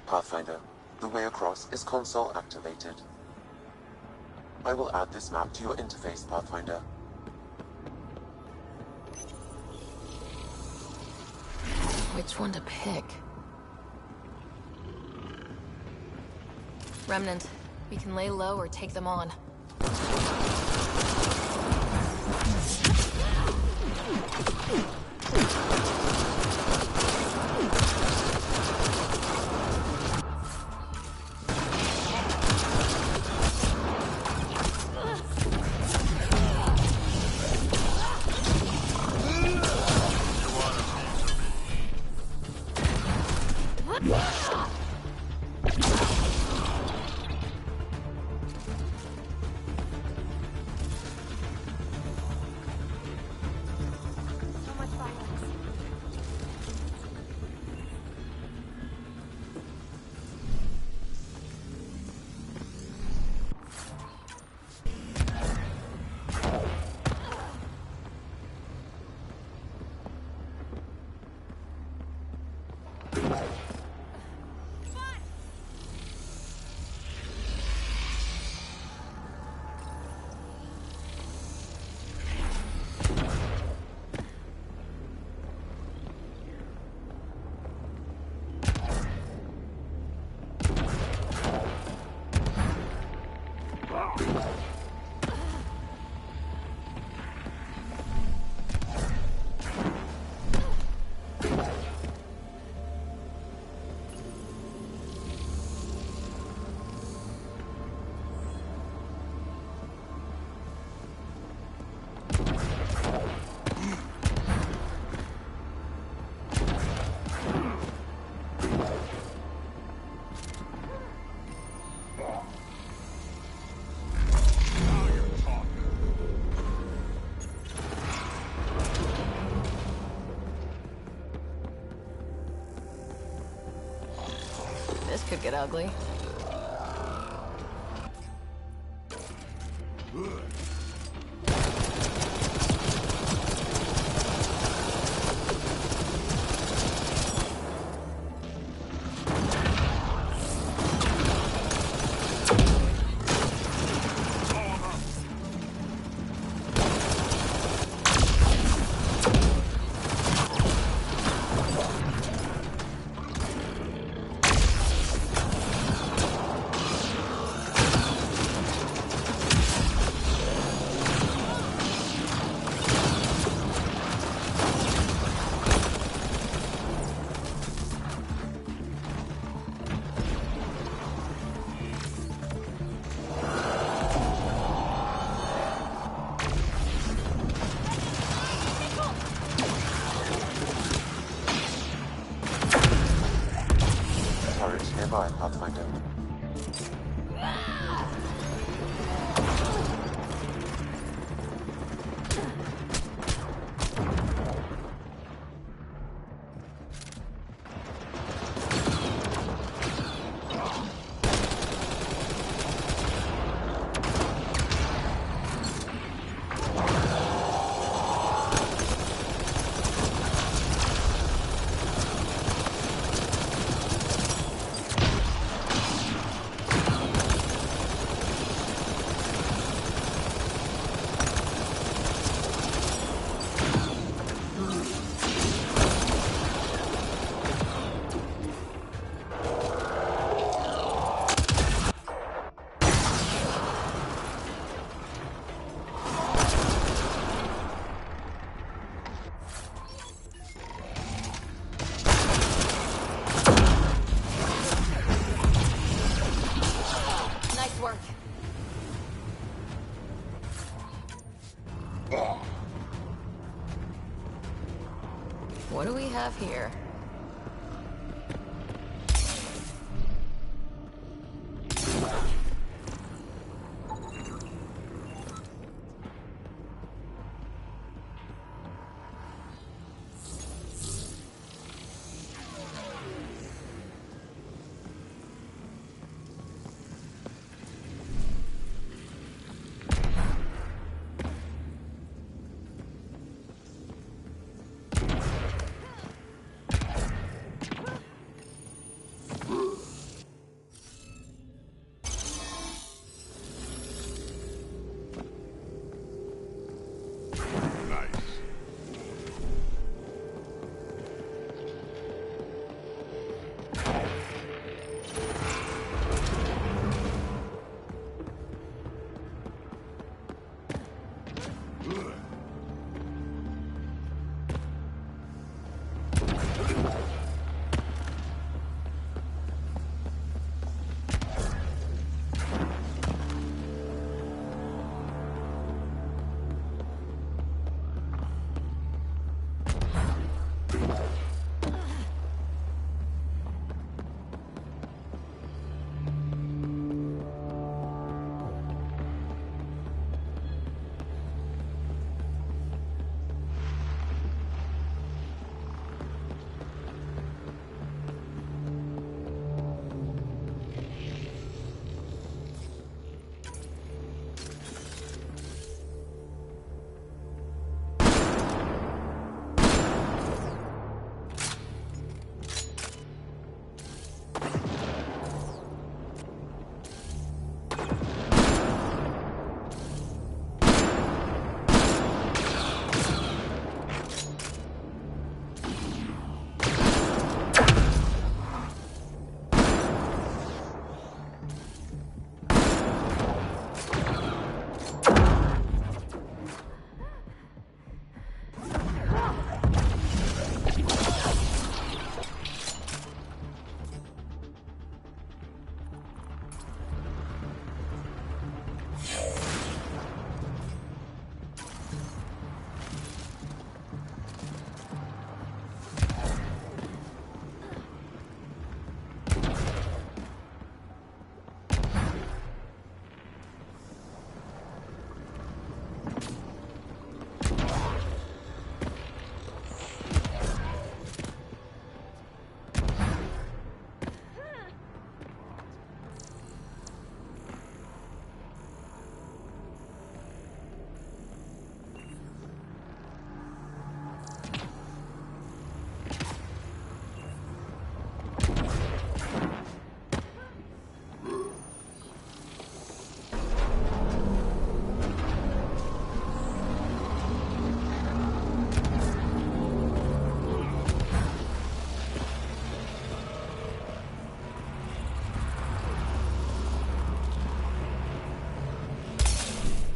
Pathfinder, the way across is console activated. I will add this map to your interface, Pathfinder. Which one to pick? Remnant. We can lay low or take them on. This could get ugly. Nearby, Pathfinder. What do we have here?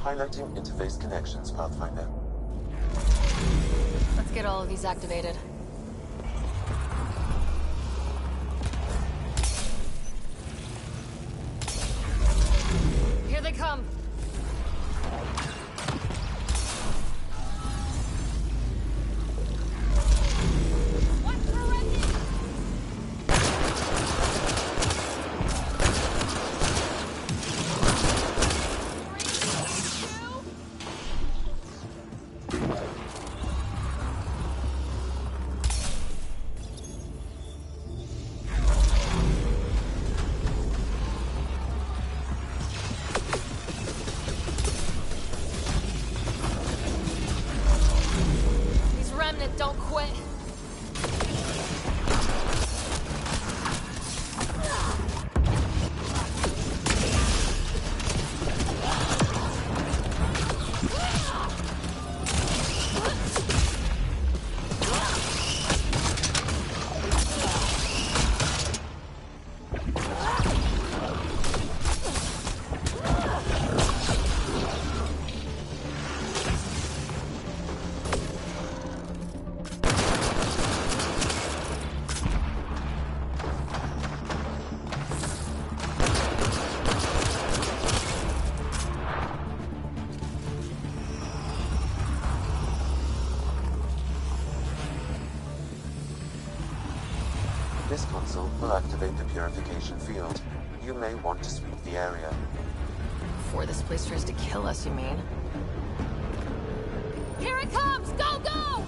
Highlighting interface connections, Pathfinder. Let's get all of these activated. Here they come! Don't quit. This console will activate the purification field. You may want to sweep the area. Before this place tries to kill us, you mean? Here it comes! Go, go!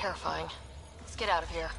Terrifying. Let's get out of here.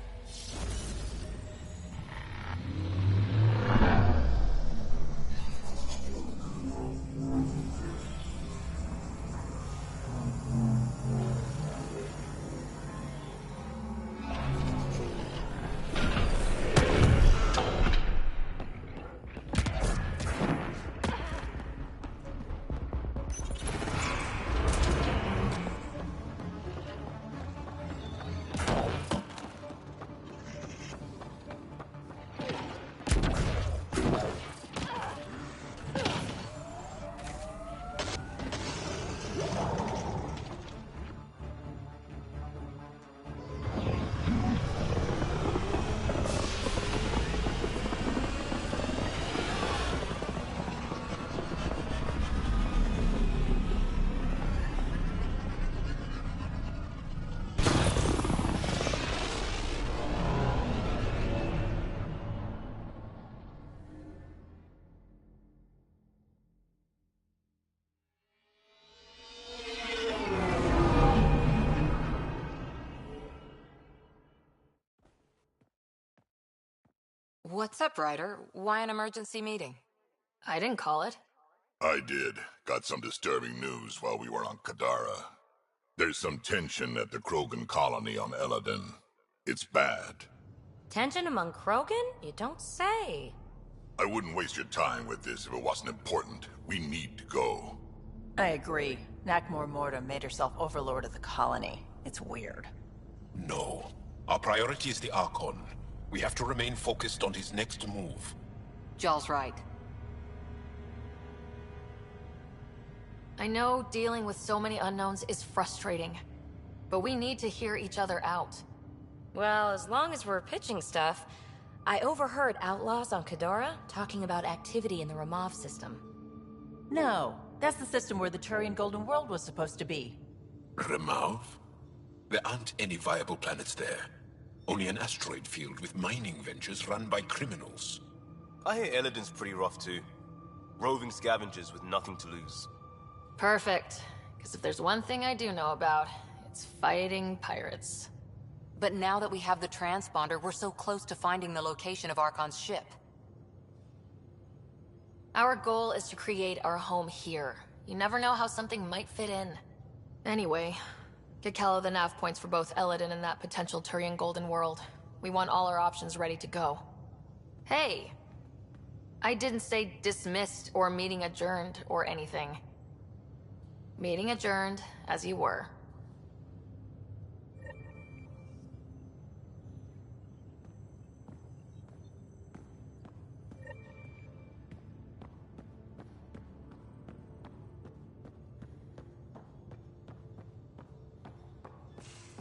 What's up, Ryder? Why an emergency meeting? I didn't call it. I did. Got some disturbing news while we were on Kadara. There's some tension at the Krogan colony on Eladin. It's bad. Tension among Krogan? You don't say. I wouldn't waste your time with this if it wasn't important. We need to go. I agree. Nakmor Morta made herself overlord of the colony. It's weird. No. Our priority is the Archon. We have to remain focused on his next move. Jaal's right. I know dealing with so many unknowns is frustrating, but we need to hear each other out. Well, as long as we're pitching stuff, I overheard outlaws on Kadara talking about activity in the Ramov system. No, that's the system where the Turian Golden World was supposed to be. Ramov? There aren't any viable planets there. Only an asteroid field with mining ventures run by criminals. I hear Eladin's pretty rough too. Roving scavengers with nothing to lose. Perfect. Because if there's one thing I do know about, it's fighting pirates. But now that we have the transponder, we're so close to finding the location of Archon's ship. Our goal is to create our home here. You never know how something might fit in. Anyway, get Kello the nav points for both Eladin and that potential Turian Golden World. We want all our options ready to go. Hey! I didn't say dismissed or meeting adjourned or anything. Meeting adjourned, as you were.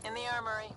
In the armory.